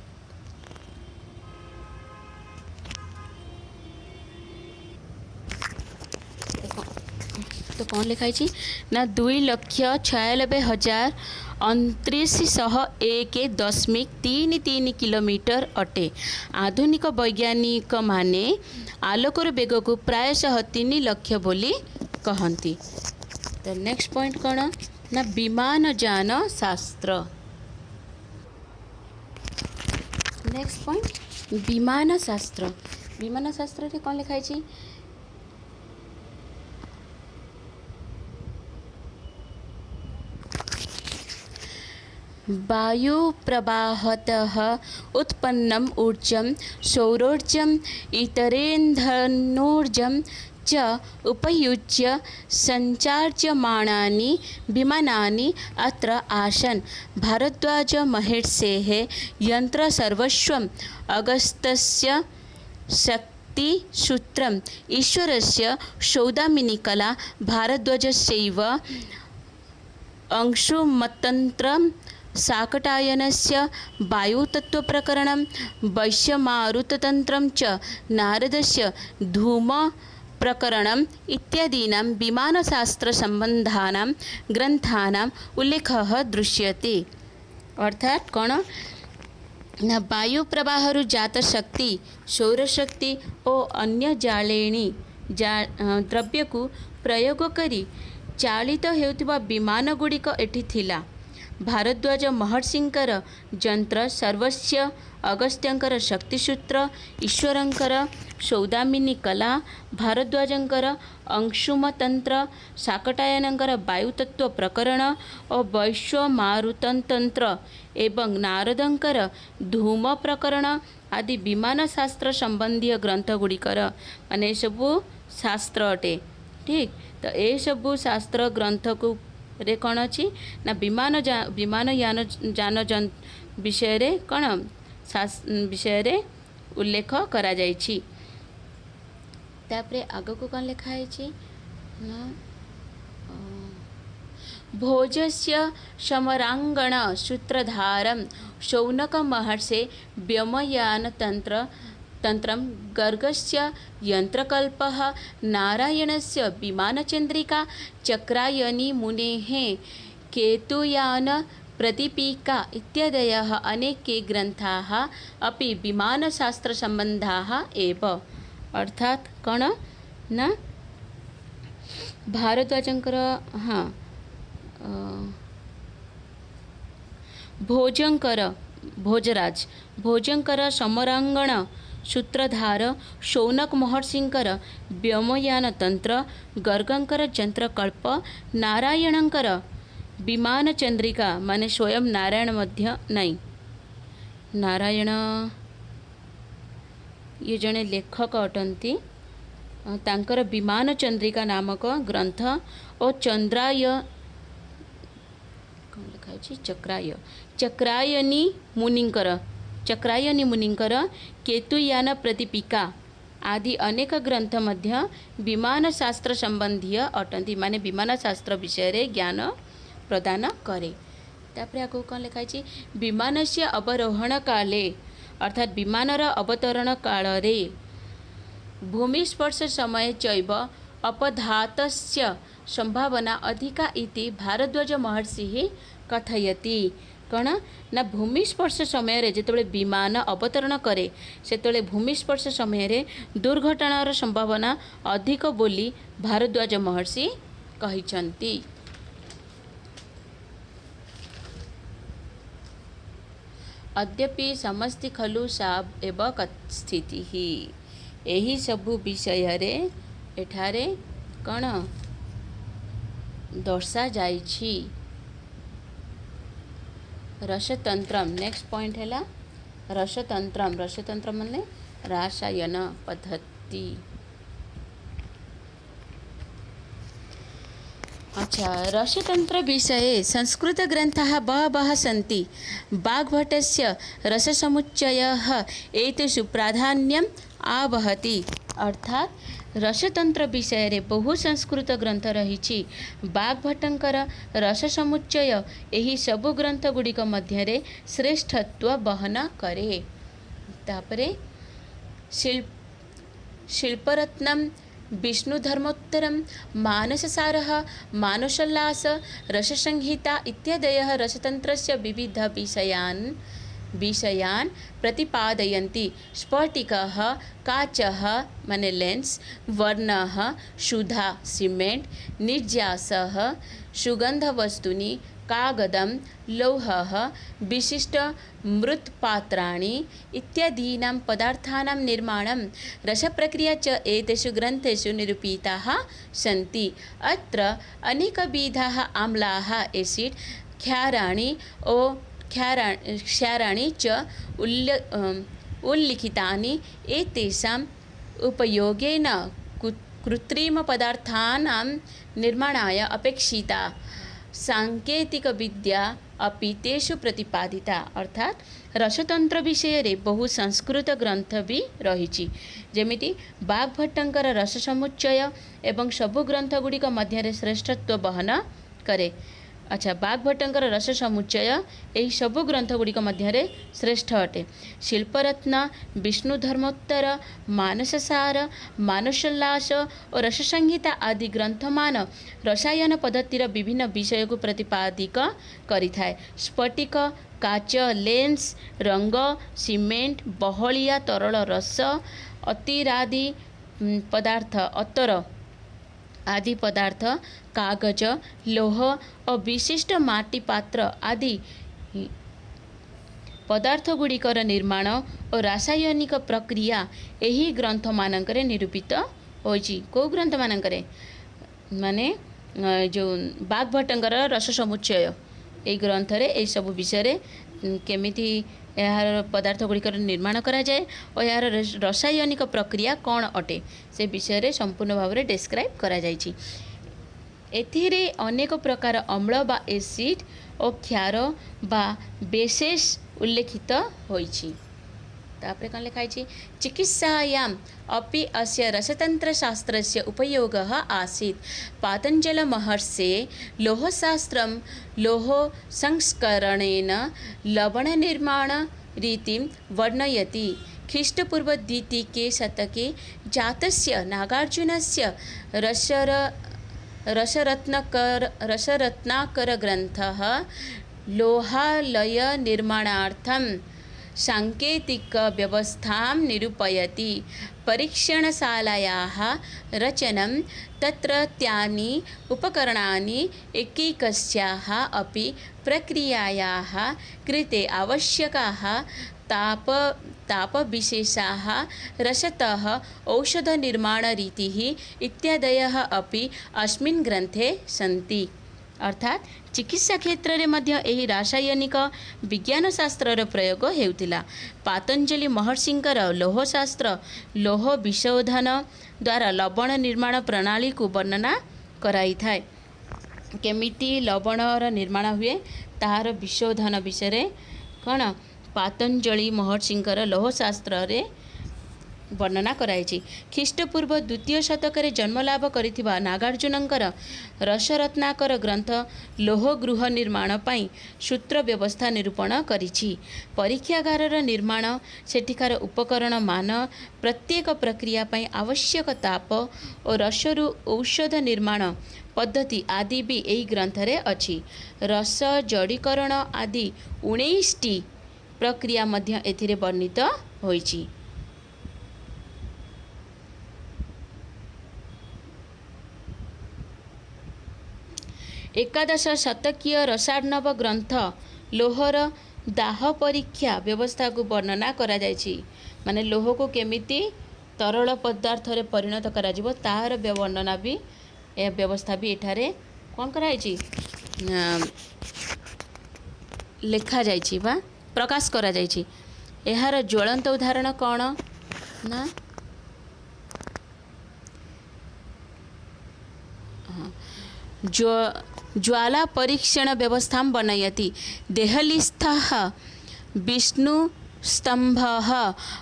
तो कौन लिखाई ना 2,96,29,1.33 किलोमीटर अटे। आधुनिक वैज्ञानिक माने आलोकर बेग को प्रायशः 3 लाख बोली कहती। तो नेक्स्ट पॉइंट कौन ना विमान यान शास्त्र। नेक्स्ट पॉइंट विमान शास्त्र। विमान शास्त्र रे कौन लिखाई वायु प्रवाहतः उत्पन्नम ऊर्जं सौरोर्जं इतरेन्धनोर्जं च उपयुज्य संचार्यमाणानि विमानानि अत्र आसन्। भारद्वाज महर्षेः यन्त्रसर्वस्वम् अगस्त्यस्य शक्तिसूत्रम् ईश्वरस्य सौदामिनीकला भारद्वाजस्यैव अंशुमतन्त्रं शाकटायनस्य वायुतत्त्वप्रकरणं वैश्यमारुततन्त्रं च नारदस्य धूमप्रकरणम् इत्यादीनां विमानशास्त्रसम्बन्धानां ग्रन्थानाम् उल्लेखः दृश्यते। अर्थात कौन ना वायु प्रवाहरु जात शक्ति सौरशक्ति और अन्य जालेणी द्रव्य को प्रयोग करी चालित हेउथिबा विमान गुड़िक एठी थिला। भारद्वाज महर्षिंकर यंत्र सर्वस्व अगस्त्यंकर शक्तिसूत्र ईश्वरंकर सौदामिनी कला भारद्वाजंकर अंशुमतंत्र शाकटायनंकर वायुतत्व प्रकरण और वैश्वमारुतंत्र एवं नारदंकर धूम प्रकरण आदि विमान शास्त्र संबंधी ग्रंथ गुड़िकर माने सबू शास्त्र अटे। ठीक तो ये सबू शास्त्र ग्रंथ को रे कौन अच्छी ना विमानयान विषय रे कौन विषय रे उल्लेख करा जायछि। तापरे आग को कौन लिखा है ना भोजस्य समरांगण सूत्रधारम शौनक महर्षे व्योमयान तंत्रम गर्गस्य यंत्रकल्पः नारायणस्य विमानचंद्रिका चक्रायनी मुनेः केतुयान प्रदीपिका इत्यादयः अनेके ग्रंथाः अपि विमानशास्त्रसम्बन्धाः एव। अर्थात कौन ना भारद्वाजंकर हाँ भोजंकर समरांगण सूत्रधार शौनक महर्षिंकर व्योमयान तंत्र गर्गंकर यंत्रकल्प नारायणंकर विमान चंद्रिका माने स्वयं नारायण मध्य नहीं नारायण ये जड़े लेखक अटंती तांकर विमान चंद्रिका नामक ग्रंथ और चंद्राय कौन लिखा है चक्राय चक्रायनी मुनिंकर केतुयान प्रतिपिका आदि अनेक ग्रंथ मध्य विमान शास्त्र संबंधी अटंती माने विमान शास्त्र विषय रे ज्ञान प्रदान करे। तापर आगो कौन लिखा है विमान से अवरोहण काले अर्थात विमानर अवतरण काल रे भूमिस्पर्श समय चैव अपघातस्य संभावना अधिका इति भारद्वाज महर्षि कथयति। कौन ना भूमिस्पर्श समय जिते विमान अवतरण करे से भूमिस्पर्श समय दुर्घटनार संभावना अधिक बोली भारद्वाज महर्षि कहिछन्ति। अद्यपि समस्ति खलु सा एव स्थिति यही सबु विषय रे एठारे कौन दर्शा जाइछि। रसतंत्रम नेक्स्ट पॉइंट है रसतंत्र माने रासायन पद्धति। अच्छा रसतंत्र विषये संस्कृत ग्रंथाः बहवः सन्ति। वाग्भटस्य रससमुच्चयः एतेषु प्राधान्यम् आवहति। अर्थात रसतंत्र विषय रे बहु संस्कृत ग्रंथ रही। वाग्भटंकर रस समुच्चय यही सबु ग्रंथ गुड़िक मध्य श्रेष्ठत्व बहन करे। तापरे शिल्परत्नम विष्णुधर्मोत्तरम मानससारः मानसोल्लास रससंहिता इत्यादयः रसतंत्रस्य विविध विषयान् प्रतिपादयन्ति। स्फटिकः काचः माने लेंस वर्णः सुधा सीमेंट निर्यासः सुगंधवस्तूनि कागदं लौहः विशिष्ट मृत्पात्राणि इत्यादीनां पदार्थानां निर्माणं रसप्रक्रिया च एतेषु ग्रन्थेषु निरूपिताः सन्ति। अत्र अनेकविधाः आम्लाः एसिड क्षाराणि क्षाराणि च उल्लिखितानि एतेषाम् उपयोगेन कृत्रिमपदार्थानां निर्माणाय अपेक्षिता सांकेतिकविद्या अपि तेषु प्रतिपादिता। अर्थात रसतंत्र विषय रे बहु संस्कृत ग्रंथ भी रही। जेमिति वाग्भट्टंकर रस समुच्चय एवं सबु ग्रंथ गुड़िक मध्य श्रेष्ठत्व बहन करे। अच्छा वाग्भट्टंकर रस समुच्चय यही सबु ग्रंथ गुड़िक मध्य श्रेष्ठ अटे। शिल्परत्न विष्णुधर्मोत्तर मानससार मानसोल्लास और रससंहिता आदि ग्रंथमान रसायन पद्धतिर विभिन्न विषय को प्रतिपादिक करिथाए। स्फटिक काच लेंस रंग सीमेंट बहलिया तरल रस अतिरादि पदार्थ अतर आदि पदार्थ कागज लोह और विशिष्ट माटी पात्र आदि पदार्थ गुड़िकर निर्माण और रासायनिक प्रक्रिया यही ग्रंथ मानकरे निरूपित होइछि। को ग्रंथ मानकरे माने जो वाग्भट्टंकर रस समुच्चय यही ग्रंथ रे यही सब विषय केमिति यार पदार्थ गुड़िकर निर्माण करा जाए और यार रासायनिक प्रक्रिया कौन अटे से विषय रे संपूर्ण भाव में डिस्क्राइब करा जाइछि। एथिरे अनेक प्रकार अम्ल बा एसिड और क्षार बा बेसेस उल्लेखित होइछि। तापरे कौन लिखा है चिकित्सायाम् अपि अस्य रसतंत्रशास्त्रस्य उपयोगः आसीत्। पातंजल महर्षे लोहशास्त्रं लोह संस्करणेन लवणनिर्माण रीतिं वर्णयति। ख्रीष्टपूर्व द्वितीये शतके जातस्य नागार्जुनस्य रसरत्नाकर ग्रंथः लोहालय निर्माणार्थं सांकेतिक व्यवस्थां निरूपयति। परीक्षणशालायाः रचनं तत्रत्यानि उपकरणानि एकैकस्याः अपि प्रक्रियायाः कृते आवश्यकाः तापविशेषाः रसतः औषधनिर्माणरीतिः इत्यादयः अपि अस्मिन् ग्रन्थे सन्ति। अर्थात चिकित्सा क्षेत्र में मध्य यही रासायनिक विज्ञान शास्त्र प्रयोग हेउतिला। पातंजलि महर्षिंकर लोहशास्त्र लोह विशोधन द्वारा लवण निर्माण प्रणाली को वर्णना कराई थाए। केमिति लवणर निर्माण हुए ताहार विशोधन विषय कौन पातंजलि महर्षिंकर लौहशास्त्र रे वर्णना कराई। ख्रीष्टपूर्व द्वितीय शतक जन्मलाभ करिथिबा नागार्जुनंकर रसरत्नाकर ग्रंथ लोह गृह निर्माण पाई सूत्र व्यवस्था निरूपण करिछि। परीक्षागार निर्माण सेठिकार उपकरण मान प्रत्येक प्रक्रिया पाई आवश्यक ताप और रसरु औषध निर्माण पद्धति आदि भी एही ग्रंथ रे अछि। रस जड़ीकरण आदि 19टी प्रक्रिया मध्य एथिरे वर्णित होइछि। एकादश शतकीय रसार्णव ग्रंथ लोहर दाह परीक्षा व्यवस्था को वर्णना करा जायछि। माने लोह को केमिति तरल पदार्थ रे परिणत करा जिवो ताहार वर्णना भी ए व्यवस्था भी एठारे कोन करा जायछि लेखा जायछि बा प्रकाश करा जायछि। एहार ज्वलंत उदाहरण कौन ना ज्वाला परीक्षण व्यवस्था बनयति। देहलीस्थः विष्णुस्तंभः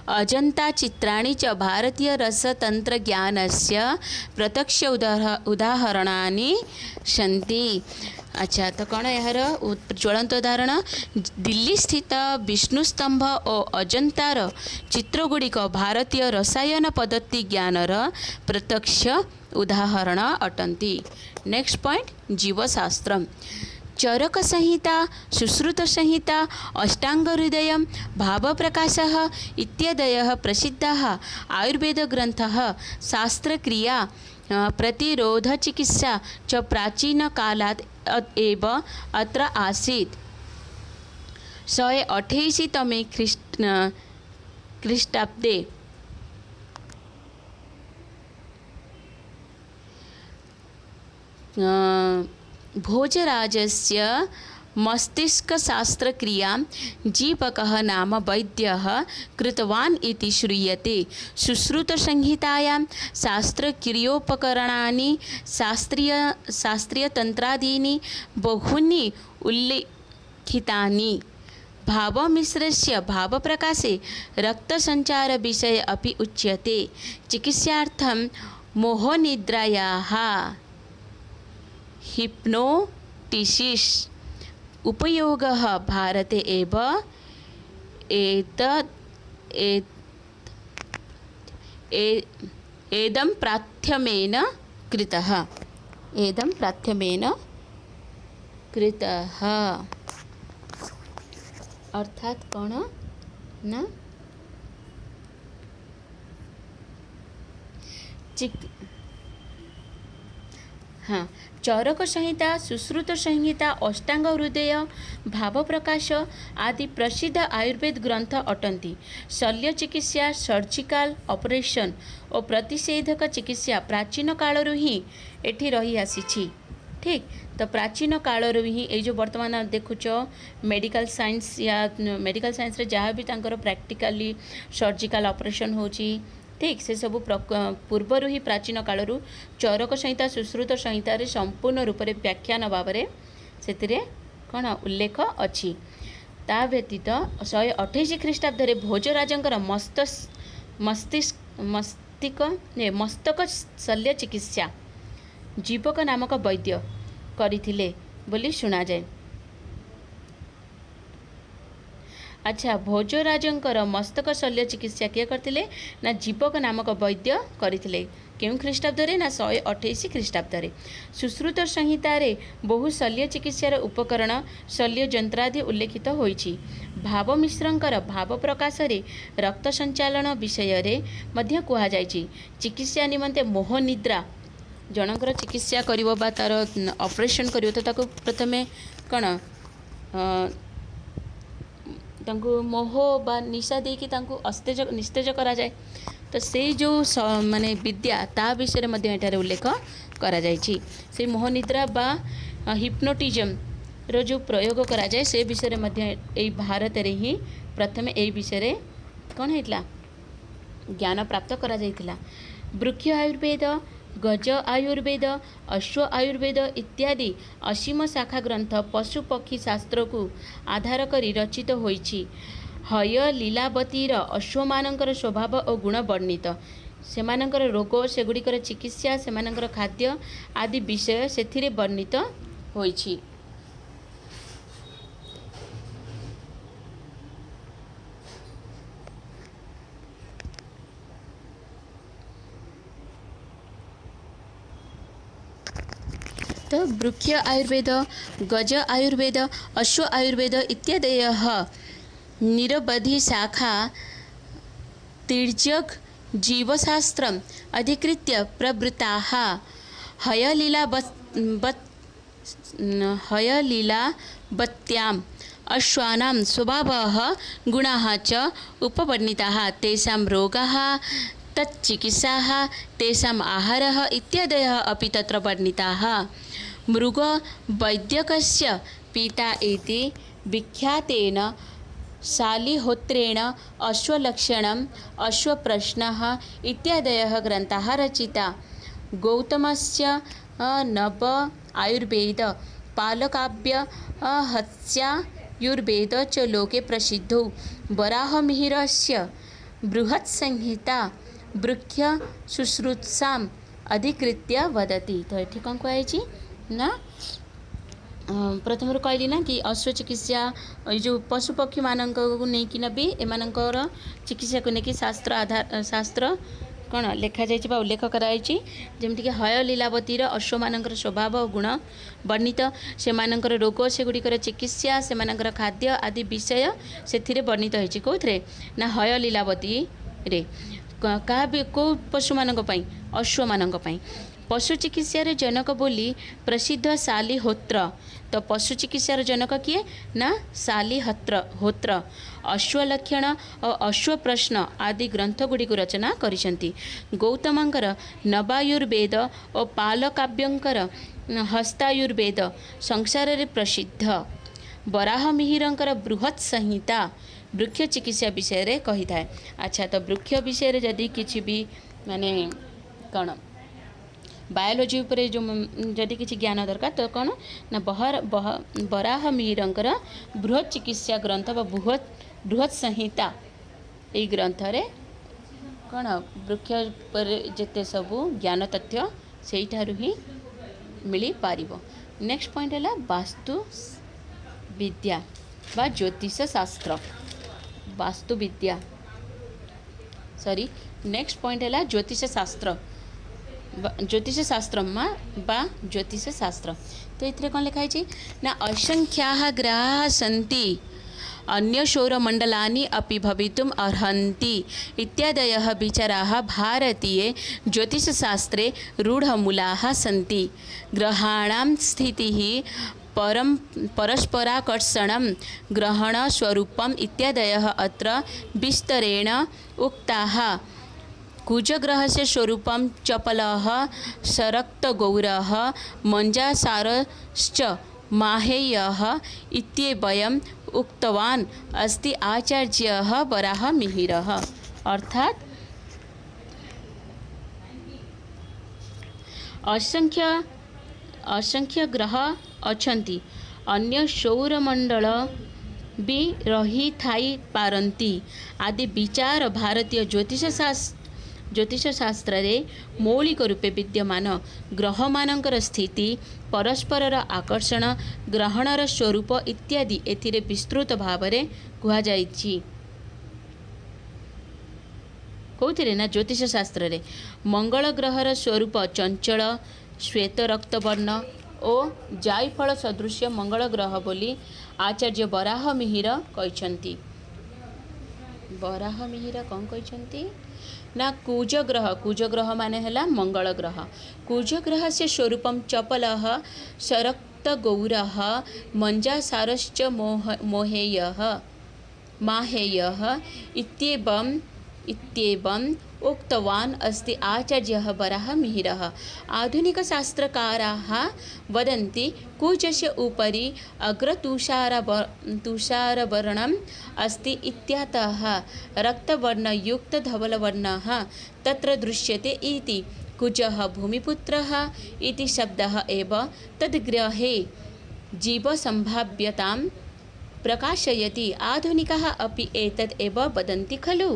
अजंता चित्राणि च भारतीय रसतंत्रज्ञानस्य प्रत्यक्ष उदाहरणानि सन्ति। अच्छा तो कौन यार ज्वलंत उदाहरण दिल्ली स्थित विष्णुस्तंभ और अजंतार चित्रगुड़िक भारतीय रसायन पद्धति ज्ञानर प्रत्यक्ष उदाहरण अटंती। नेक्स्ट पॉइंट जीवशास्त्र चरक संहिता सुश्रुत संहिता अष्टांग हृदय भाव प्रकाश इत्यादयः प्रसिद्धाः आयुर्वेद ग्रंथः शास्त्रक्रिया प्रतिरोध चिकित्सा च प्राचीन कालात् एव अत्र आसीत्। 128 तमे ख्रीष्टाब्दे भोजराजस्य मस्तिष्कशास्त्रक्रियां जीवकः नाम वैद्यः कृतवान् इति श्रूयते। सुश्रुतसंहितायां शास्त्रक्रियोपकरणानि शास्त्रीयतन्त्रादीनि बहूनि उल्लिखितानि। भावमिश्रस्य भावप्रकाशे रक्तसञ्चारविषये अपि उच्यते। चिकित्सार्थं मोहनिद्रायाः हिप्नोटिसिस् उपयोगः भारते एव एदं प्राथम्येन कृतः। अर्थात कौन ना हाँ चरक संहिता सुश्रुत संहिता अष्टांग हृदय भाव प्रकाश आदि प्रसिद्ध आयुर्वेद ग्रंथ अटंती। शल्य चिकित्सा सर्जिकल ऑपरेशन और प्रतिषेधक चिकित्सा प्राचीन कालरू ही एठी रही आसीछि। ठीक तो प्राचीन कालरू ही ये जो वर्तमान देखुच मेडिकल साइंस या मेडिकल साइंस रे जहाँ भी तांकर प्रैक्टिकली सर्जिकल ऑपरेशन होची ठीक से सब पूर्वर ही प्राचीन कालरू चरक संहिता सुश्रुत संहिता रे संपूर्ण रूप से व्याख्यान भाव से कौन उल्लेख अच्छी। ता व्यतीत 128 ख्रीष्टाब्द भोजराजंकर मस्तक शल्य चिकित्सा जीवक नामक वैद्य करथिले बोली सुना जाए। अच्छा भोजराजंकर मस्तक शल्य चिकित्सा किए करथिले ना जीवक नामक वैद्य करथिले केउं ख्रीष्टाब्द रे ना 128 ख्रीष्टाब्द रे। सुश्रुत संहिता रे बहु शल्य चिकित्सार उपकरण शल्य यंत्रादि उल्लेखित होइछि। भाव मिश्रंकर भाव प्रकाश रे रक्त संचालन विषय रे मध्य कुहा जाइछि। चिकित्सा निमंते मोह निद्रा जनकर चिकित्सा करिवो बा तार ऑपरेशन करिवो तो ताको प्रथमे कण तांको मोह बा निशा देकी तांको अस्तेज निस्तेज करा जाए तो से जो माने विद्या ता विषय में एठारे उल्लेख करा जाइछि। से मोह निद्रा बा हिप्नोटिज्म रो जो प्रयोग करा जाए से विषय में एई भारत रे ही प्रथमे एई विषय रे कोन हेतला ज्ञान प्राप्त करा जाइथिला। वृक्ष आयुर्वेद गज आयुर्वेद, अश्व आयुर्वेद इत्यादि असीम शाखा ग्रंथ पशु पक्षी शास्त्र को आधार करी रचित होइछि। हय लीलावतीर अश्वमानंकर स्वभाव और गुण वर्णित, सेमानंकर रोग, सेगुड़िकर चिकित्सा, सेमानंकर खाद्य आदि विषय सेथिरे वर्णित होइछि। तो वृक्ष आयुर्वेद, गज आयुर्वेद, अश्व आयुर्वेद इत्यादयः निरवधि शाखा तिर्यक् जीवशास्त्रम् अधिकृत्य प्रवृत्ताः। हयलीलावत्याम् अश्वानां स्वभावः गुणाः च उपवर्णिताः, तेषां रोगाः, तच्चिकित्साः, तेषाम् आहारः इत्यादयः अपि तत्र वर्णिताः। मृगवैद्यकस्य पिता इति विख्यातेन शालिहोत्रेण अश्वलक्षणम्, अश्वप्रश्नः इत्यादयः ग्रन्थाः रचिता। गौतमस्य नव आयुर्वेद, पालकाव्य, हस्यायुर्वेद च लोके प्रसिद्धौ। वराहमिहिरस्य बृहत्संहिता वृक्ष शुश्रूषाम् अधिकृत्य वदति। तो ये कौन कहुई ना प्रथम कहली ना कि अश्व चिकित्सा जो पशुपक्षी मान को लेकिन भी एमानकर चिकित्सा को लेकिन शास्त्र आधार शास्त्र कौन लिखा जाइए उल्लेख कराई, जमीक हय लीलावतीर अश्व मानकर स्वभाव और गुण वर्णित, सेमानकर रोग, सेगुड़िकर चिकित्सा, सेमानकर खाद्य आदि विषय से वर्णित होती। कौन ना हय लीलावती रे क्या कौ पशु मानक पई, अश्व मानक पई। पशु चिकित्सार जनक बोली प्रसिद्ध शालिहोत्र। तो पशु चिकित्सार जनक किए ना शालिहोत्र। अश्वलक्षण और अश्वप्रश्न आदि ग्रंथ गुड़िक रचना करिसेंती। गौतमंकर नवायुर्वेद और पालकाव्यंकर हस्तायुर्वेद संसार रे प्रसिद्ध। वराहमिहिरंकर बृहत् संहिता वृक्ष चिकित्सा विषय रे कही थाए। अच्छा, तो वृक्ष विषय रे जदि किछि भी माने कौन बायोलोजी उपरे जो जदि किछि ज्ञान दरकार तो कौन ना वराहमिहिरंकर बृहत् चिकित्सा ग्रंथ व बृहत् संहिता ये ग्रंथ रे कौन वृक्ष पर जेते सबू ज्ञान तथ्य सेठारु ही मिली पारिबो। नेक्स्ट पॉइंट है वास्तु विद्या बा ज्योतिष शास्त्र। वास्तु विद्या सॉरी नेक्स्ट पॉइंट है ज्योतिष शास्त्र। ज्योतिष शास्त्र बा ज्योतिष शास्त्र। तो ये कौन लिखाई ना असंख्या ग्रहाः सन्ति, अन्य सौरमंडलानि अपि भवितुम् अर्हन्ति इत्यादयः विचाराः भारतीय ज्योतिषशास्त्रे रूढमूलाः सन्ति। ग्रहाणां स्थितिः परस्पराकर्षणं, ग्रहणस्वरूपम् इत्यादयः अत्र विस्तरेण उक्ताः। कुजग्रहस्य स्वरूपं चपलः, सरक्तगौरः, मञ्जासारश्च माहेयः इत्येवम् उक्तवान् अस्ति आचार्यः वराहमिहिरः। अर्थात असंख्य ग्रह अछंती, अन्य सौरमंडल भी रही थाई पारंती आदि विचार भारतीय ज्योतिष शास्त्र रे मौलिक रूपे विद्यमान। ग्रह मानकर स्थिति, परस्परर आकर्षण, ग्रहणर स्वरूप इत्यादि एथिरे विस्तृत भाव में कहा जाइछि। कौथिरे ना ज्योतिष शास्त्र रे मंगल ग्रहर स्वरूप चंचल, श्वेत रक्तवर्ण और जायफल सदृश मंगल ग्रह बोली आचार्य वराहमिहिर कहते। वराहमिहिर कौन कहते ना कुजग्रह माने हला मंगल ग्रह। कुजग्रह से स्वरूपम चपलः, सरक्तगौरः, मञ्जासारश्च माहेयः इत्येवम् उक्तवान् अस्ति आचार्यः वराहमिहिरः। आधुनिकशास्त्रकाराः वदन्ति कुजस्य उपरि तुषारवर्णम् अस्ति इत्यतः रक्तवर्णयुक्तधवलवर्णः तत्र दृश्यते इति। कुजः भूमिपुत्रः इति शब्दः एव तद्ग्रहे जीवसम्भाव्यतां प्रकाशयति। आधुनिकाः अपि एतत् एव वदन्ति खलु।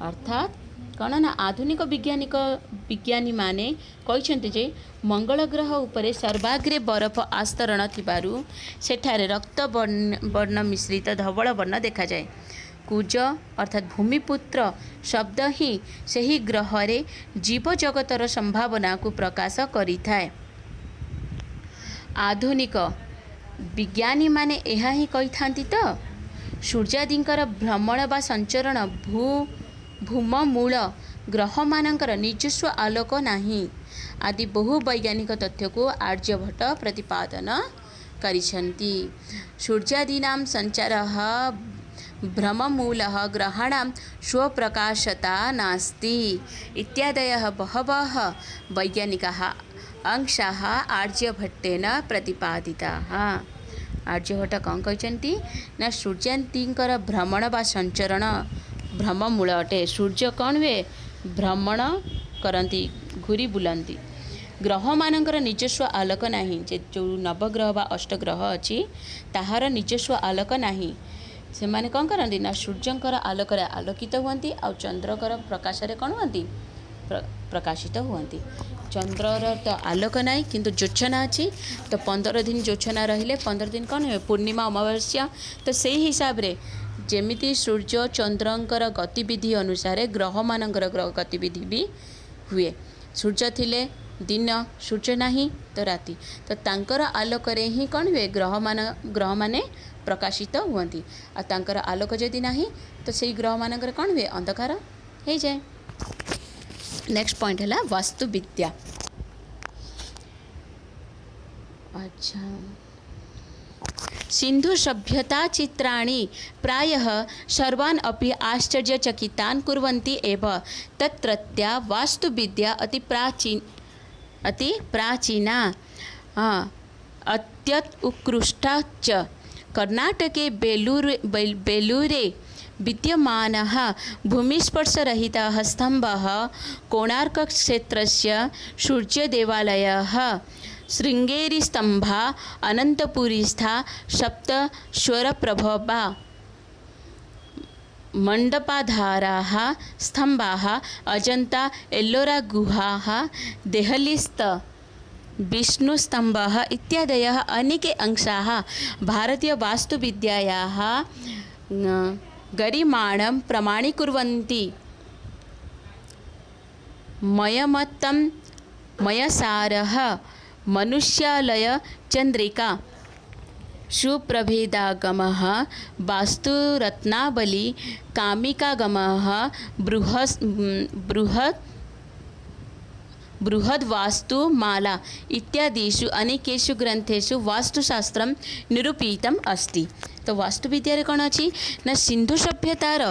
अर्थात कौन ना आधुनिक विज्ञानी माने कहते जे मंगल ग्रह उपरे सर्वाग्रे बरफ आस्तरण थिबारु सेठारे रक्त वर्ण मिश्रित धवल वर्ण देखा जाए। कुज अर्थात भूमिपुत्र शब्द ही सही ग्रहरे जीव जगतर संभावना को प्रकाश करिथाए। आधुनिक विज्ञानी माने एहा ही कही थांती तो सूर्यादिंकर भ्रमण बा संचरण भूममूल ग्रह मानकर निजस्व आलोक नहीं आदि बहु वैज्ञानिक तथ्य को आर्यभट्ट प्रतिपादन करिसन्ति। सूर्यादीनां संचारः भ्रममूलः ग्रहाणां स्वप्रकाशता नास्ति इत्यादयः बहवः वैज्ञानिकाः अंशाः आर्यभट्टेन प्रतिपादिताः। आर्यभट्ट कौन कहते ना सूर्यादिंकर भ्रमण बा संचरण भ्रममूल अटे। सूर्य कौन हुए भ्रमण करती घूरी बुलती। ग्रह मानकर निजस्व आलोक नहीं जे जो नवग्रह बा अष्टग्रह अच्छी ताहार निजस्व आलोक नहीं से माने कौन करती ना सूर्यंकर आलोक आलोकित हुअन्ति आ चंद्रकर प्रकाश कौन हुअन्ति प्रकाशित हुअन्ति। चंद्रर तो आलोक नहीं किंतु ज्योत्सना अच्छी तो 15 दिन ज्योत्सना रहिले 15 दिन कौन हुए पूर्णिमा अमावास्या। तो से हिसाब रे जेमिति सूर्य चंद्रंकर गतिविधि अनुसार ग्रह मानकर गतिविधि भी हुए। सूर्य थिले दिन सूर्य नहीं तो राति तो तांकर आलोक ही कौन हुए ग्रह माने प्रकाशित हुअन्ति आ तांकर आलोक जदि नहीं तो से ग्रह मानकर कौन हुए अंधकार हो जाए। नेक्स्ट पॉइंट है वास्तुविद्या। अच्छा सिंधु सभ्यता चित्राणि प्रायः सर्वान् अपि आश्चर्यचकितान् कुर्वन्ति एव। तत्रत्या वास्तुविद्या अति प्राचीना अत्युत्कृष्टा च। कर्नाटके बेलूरे विद्यमानः भूमिस्पर्शरहितः स्तम्भः कोणार्कक्षेत्रस्य सूर्यदेवालयः शृङ्गेरीस्तम्भा अनन्तपुरीस्था सप्तस्वरप्रभा मण्डपाधाराः स्तम्भाः अजन्ता एल्लोरा गुहाः देहलीस्थ विष्णुस्तम्भः इत्यादयः अनेके अंशाः भारतीयवास्तुविद्यायाः गरिमाणं प्रमाणीकुर्वन्ति। मयमत्तं मयसारः मनुष्यालय चंद्रिका सुप्रभेदागमः वास्तुरत्नावली कामिकागमः बृहद्वास्तुमाला इत्यादिषु अनेकेषु ग्रंथेषु वास्तुशास्त्रं निरूपितम् अस्ति। तो वास्तुविद्या कौन अच्छी ना सिंधु सभ्यतार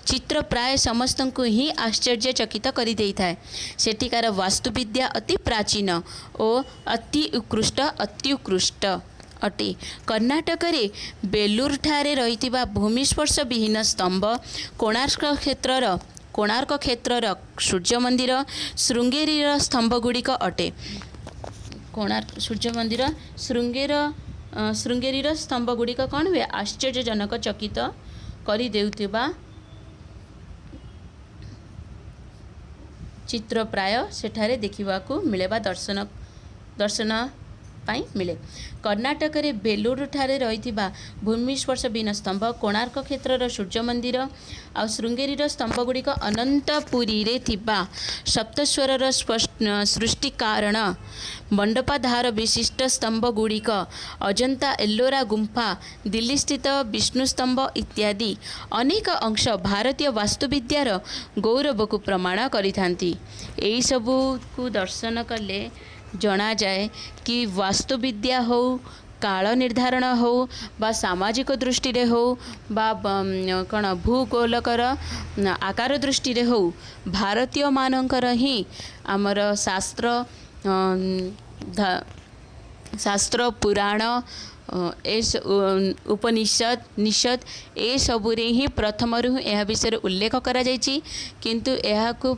चित्र प्राय समस्त को ही आश्चर्यचकित कर देइथाए। सेठिकार वास्तुविद्या अति प्राचीन और अत्युत्कृष्ट अटे। कर्नाटक रे बेलूर ठारे रहितिबा भूमिस्पर्श विहीन स्तंभ कोणार्क क्षेत्रर सूर्य मंदिर शृंगेरीर स्तंभ गुड़िक अटे। कोणार्क सूर्य मंदिर शृंगेरीर स्तंभ गुड़िक कौन हुए आश्चर्यजनक चकित करि देउथिबा चित्र प्राय सेठारे देखिबाकू मिले बा दर्शन पाई मिले। कर्नाटक रे बेलूर ठारे रहितिबा भूमिस्पर्श विहीन स्तंभ कोणार्क क्षेत्रर सूर्य मंदिर आ शृंगेरीर स्तंभ गुड़िक अनंतपुरी रे थिबा सप्तस्वरर सृष्टि कारण मंडपाधार विशिष्ट स्तंभ गुड़िक अजंता एल्लोरा गुंफा दिल्ली स्थित विष्णु स्तंभ इत्यादि अनेक अंश भारतीय वास्तुविद्यार गौरव को प्रमाण करिथांती। एई सबु को दर्शन कले जना जाए कि वास्तुविद्या हो काल निर्धारण हो बा सामाजिक दृष्टि रे हो बा कौन भूगोलकर आकार दृष्टि रे हो भारतीय मानकर ही आमर शास्त्र पुराण उपनिषद निषद ए सबुरे ही प्रथमरु यह विषय उल्लेख करा जायछि किंतु एहाकु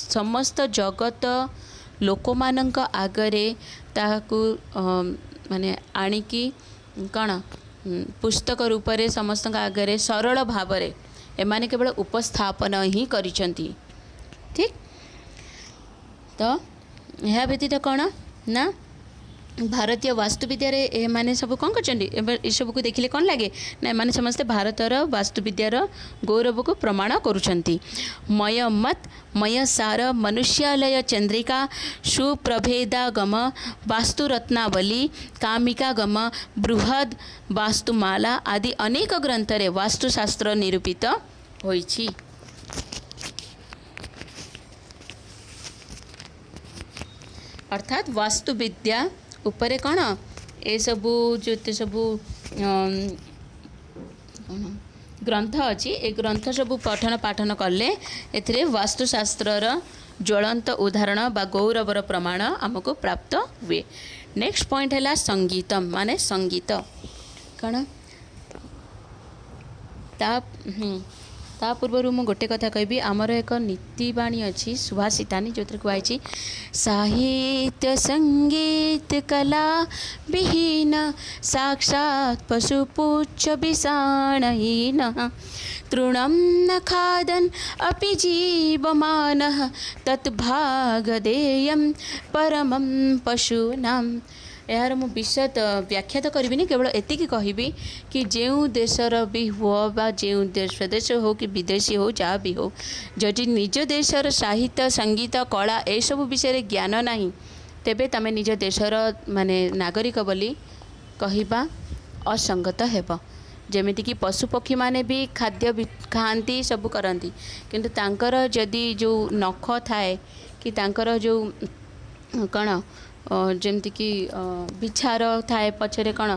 समस्त जगत लोकमानंक आगरे ताहाकु माने आनिकी कण पुस्तक रूप से समस्त आगरे सरल भाव एमाने केवल उपस्थापन ही करिसंती। ठीक तो यह व्यतीत कौन ना भारतीय वास्तुविद्या रे माने सब कौन कर सब को देखिले कौन लगे ना माने समस्ते भारतर वास्तुविद्यार गौरव को प्रमाण करुछंती। मय मत मय सार मनुष्यालय चंद्रिका सुप्रभेदागम वास्तुरत्नावली कामिकागम बृहद वास्तुमाला आदि अनेक ग्रंथ रे वास्तुशास्त्र निरूपित होइछि। अर्थात वास्तुविद्या उपरे कौन ए सबू जो सबू ग्रंथ अच्छी ए ग्रंथ सबू पठन पाठन कले एथिरे वास्तुशास्त्रर ज्वलंत उदाहरण बा गौरवर प्रमाण आमको प्राप्त हुए। नेक्स्ट पॉइंट है संगीतम माने संगीत कौन ता पूर्व मु गोटे कथा कहबी आमर एक नीतिवाणी अच्छी सुभाषितानी जो कहुई साहित्य संगीत कला विहीन साक्षात् पशुपुच्छ विषाणहीन तृणं न खादन् अपि जीवमानः तद्भागधेयं परमं पशूनाम्। यार मु विशद व्याख्या तो करी केवल एतिकी कहबी कि जो देशर भी हो बा जो स्वदेश हो कि विदेशी हो जहाँ भी हो जदि निज देशर साहित्य संगीत कला ए सब विषय ज्ञान नहीं तेबे तमे निज देशर माने नागरिक बोली कहबा असंगत हेब। जेमिति कि पशु पक्षी माने भी खाद्य खाती सब करती किंतु तांकर जदि जो नख थाए कि तांकर जो कण जमती कि बिछार थाए पछरे कण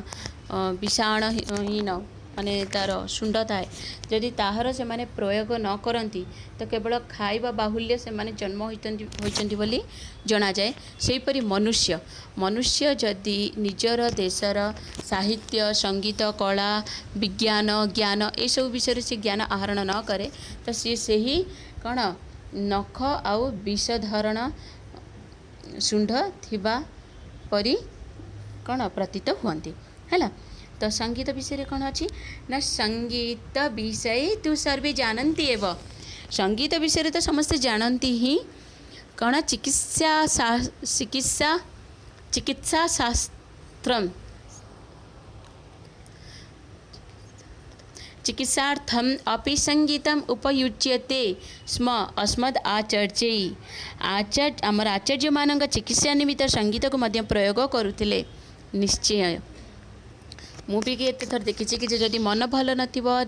विषाणहीन माने तार शुंड थाए जदि ताहार से माने प्रयोग न करती तो केवल खाइबा बाहुल्य से माने जन्म होइचंती बोली जना जाए। सेहीपरि मनुष्य मनुष्य जदि निजर देशर साहित्य संगीत कला विज्ञान ज्ञान ए सब विषय से ज्ञान आहरण न करे तो सी सही कण नख आउ विषधरण शुंड थिबा परी कौन प्रतीत हुअन्ति है। तो संगीत विषय कौन अच्छी ना संगीत विषय तु सर्वे जानती एव संगीत विषय तो समस्ते जानती ही कौन चिकित्सा शास्त्रम चिकित्सार्थम अपि संगीतम उपयुज्यते स्म अस्मद् आचार्य आमर आचार्य मानक चिकित्सा निमित्त संगीत को मध्य प्रयोग करुथिले। निश्चय मु भी एते थर देखी कि जदि मन भल नथिबो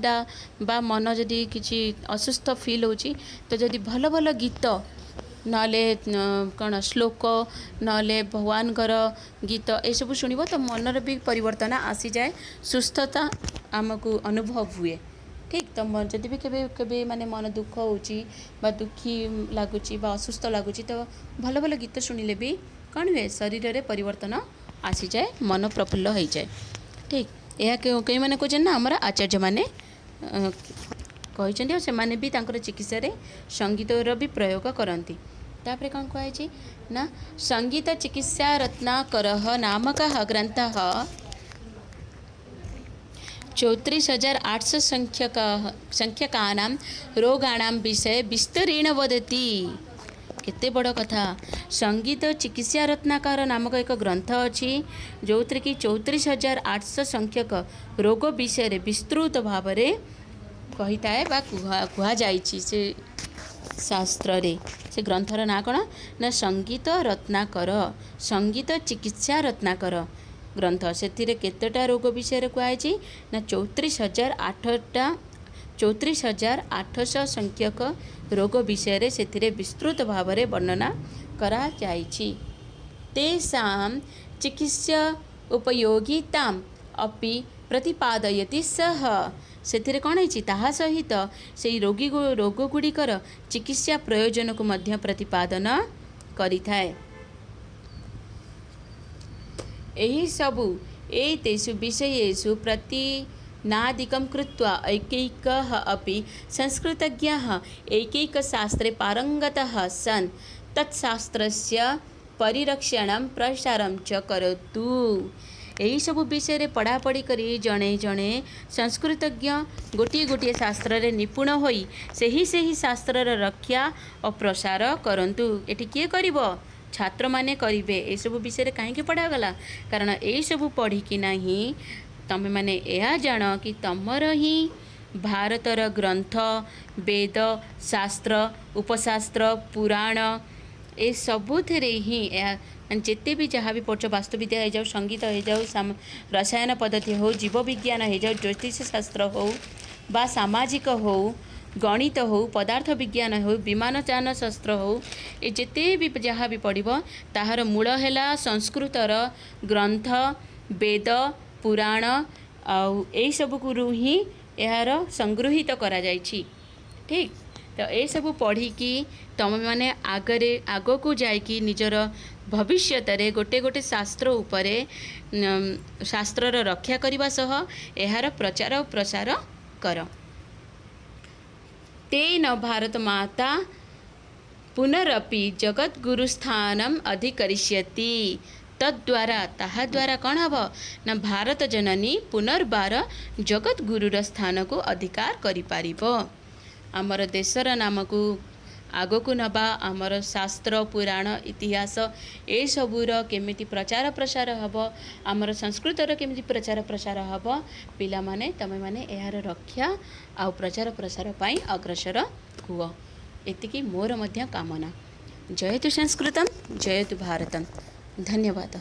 बा मन जदि किछि असुस्थ फील होची तो जदि भल भल गीत नाले कौन श्लोक नाले भगवान गीत ए सब शुणव तो मनर भी परिवर्तन आसी जाए सुस्थता आमको अनुभव हुए। ठीक तो जदि भी केबे केबे माने मन दुख होची बा दुखी लगुच असुस्थ लगुच तो भल भल गीत शुणिले भी कौन हुए शरीर में परिवर्तन आसी जाए मन प्रफुल्ल हो जाए। ठीक यह कई मैंने कहे ना आमर आचार्य मैंने कहते से माने भी तांकर चिकित्सा रे संगीतर भी प्रयोग करती। तापर कौन कहुई ना संगीत चिकित्सा रत्नाकर नामक ग्रंथ 34,800 संख्यकानां रोगाणां विषय विस्तरेण वदति। केते बड़ कथा संगीत चिकित्सा रत्नाकर नामक एक ग्रंथ अच्छी जो कि 34,800 संख्यक रोग विषय विस्तृत भाव में कही थाए कह जाइछि से शास्त्र रे से ग्रंथर ना कौन ना संगीत रत्नाकर संगीत चिकित्सा रत्नाकर ग्रंथ से केतटा रोग विषय कहुई ना 34,800 संख्यक रोग विषय से विस्तृत भाव में वर्णना करा जाइछि। तेषां चिकित्सा उपयोगिताम् अपि प्रतिपादयति सह से कौन है ताहा सहित से रोग गुड़िकर चिकित्सा प्रयोजन को मध्य प्रतिपादन करिथाए। एही सबु एतेषु विषयेषु प्रतिनादिकं कृत्वा एकैकः अपि संस्कृतज्ञः एकैकशास्त्रे पारङ्गतः सन् तत्शास्त्रस्य परिरक्षणं प्रसारं च करोतु। यही सब विषय पढ़ापढ़ी करी जड़े जड़े संस्कृतज्ञ गोटे गोटे शास्त्र रे निपुण होई सही शास्त्र रक्षा और प्रसार करंतु। एटी किए करिवो छात्र माने करिवे। ए सब विषय कहीं पढ़ागला कारण यही सब पढ़ी कि नहीं तमे माने यह जान कि तमर ही भारतर ग्रंथ वेद शास्त्र उपशास्त्र पुराण ए सबुथिरे ही जिते भी जहाँ भी पढ़ वास्तुविद्या हो जाओ संगीत हो जाओ रसायन पद्धति हो जीव विज्ञान हो जाओ ज्योतिष शास्त्र हो बा सामाजिक हो गणित हो पदार्थ विज्ञान हो विमानयान शास्त्र हो ये जिते भी जहाँ भी पढ़ ताहार मूल है संस्कृतर ग्रंथ वेद पुराण आई सबकु ही यार संगृहित करा जाइछि। ठीक तो ये सब पढ़ी कि तुम मैंने आगरे आग को जाकि निजर भविष्य गोटे गोटे शास्त्र उपरे शास्त्रर रक्षा करने सह यार प्रचार और प्रसार कर। तेन भारत माता पुनरपि जगद्गुरुस्थानम अधिकरिष्यति। तद्वारा ताहा द्वारा कौन हम ना भारत जननी पुनर्बार जगद्गुरुर स्थान को अधिकार करिपारिबो। आमर देशर नाम को आग को नबा आमर शास्त्र पुराण इतिहास ए सबूर केमिति प्रचार प्रसार हब आमर संस्कृतर केमिति प्रचार प्रसार हब पिला माने तमे माने यार रक्षा आ प्रचार प्रसार पाई अग्रसर हुआ एतिकी मोर मध्य कामना। जयतु संस्कृतम जयतु भारतम। धन्यवाद।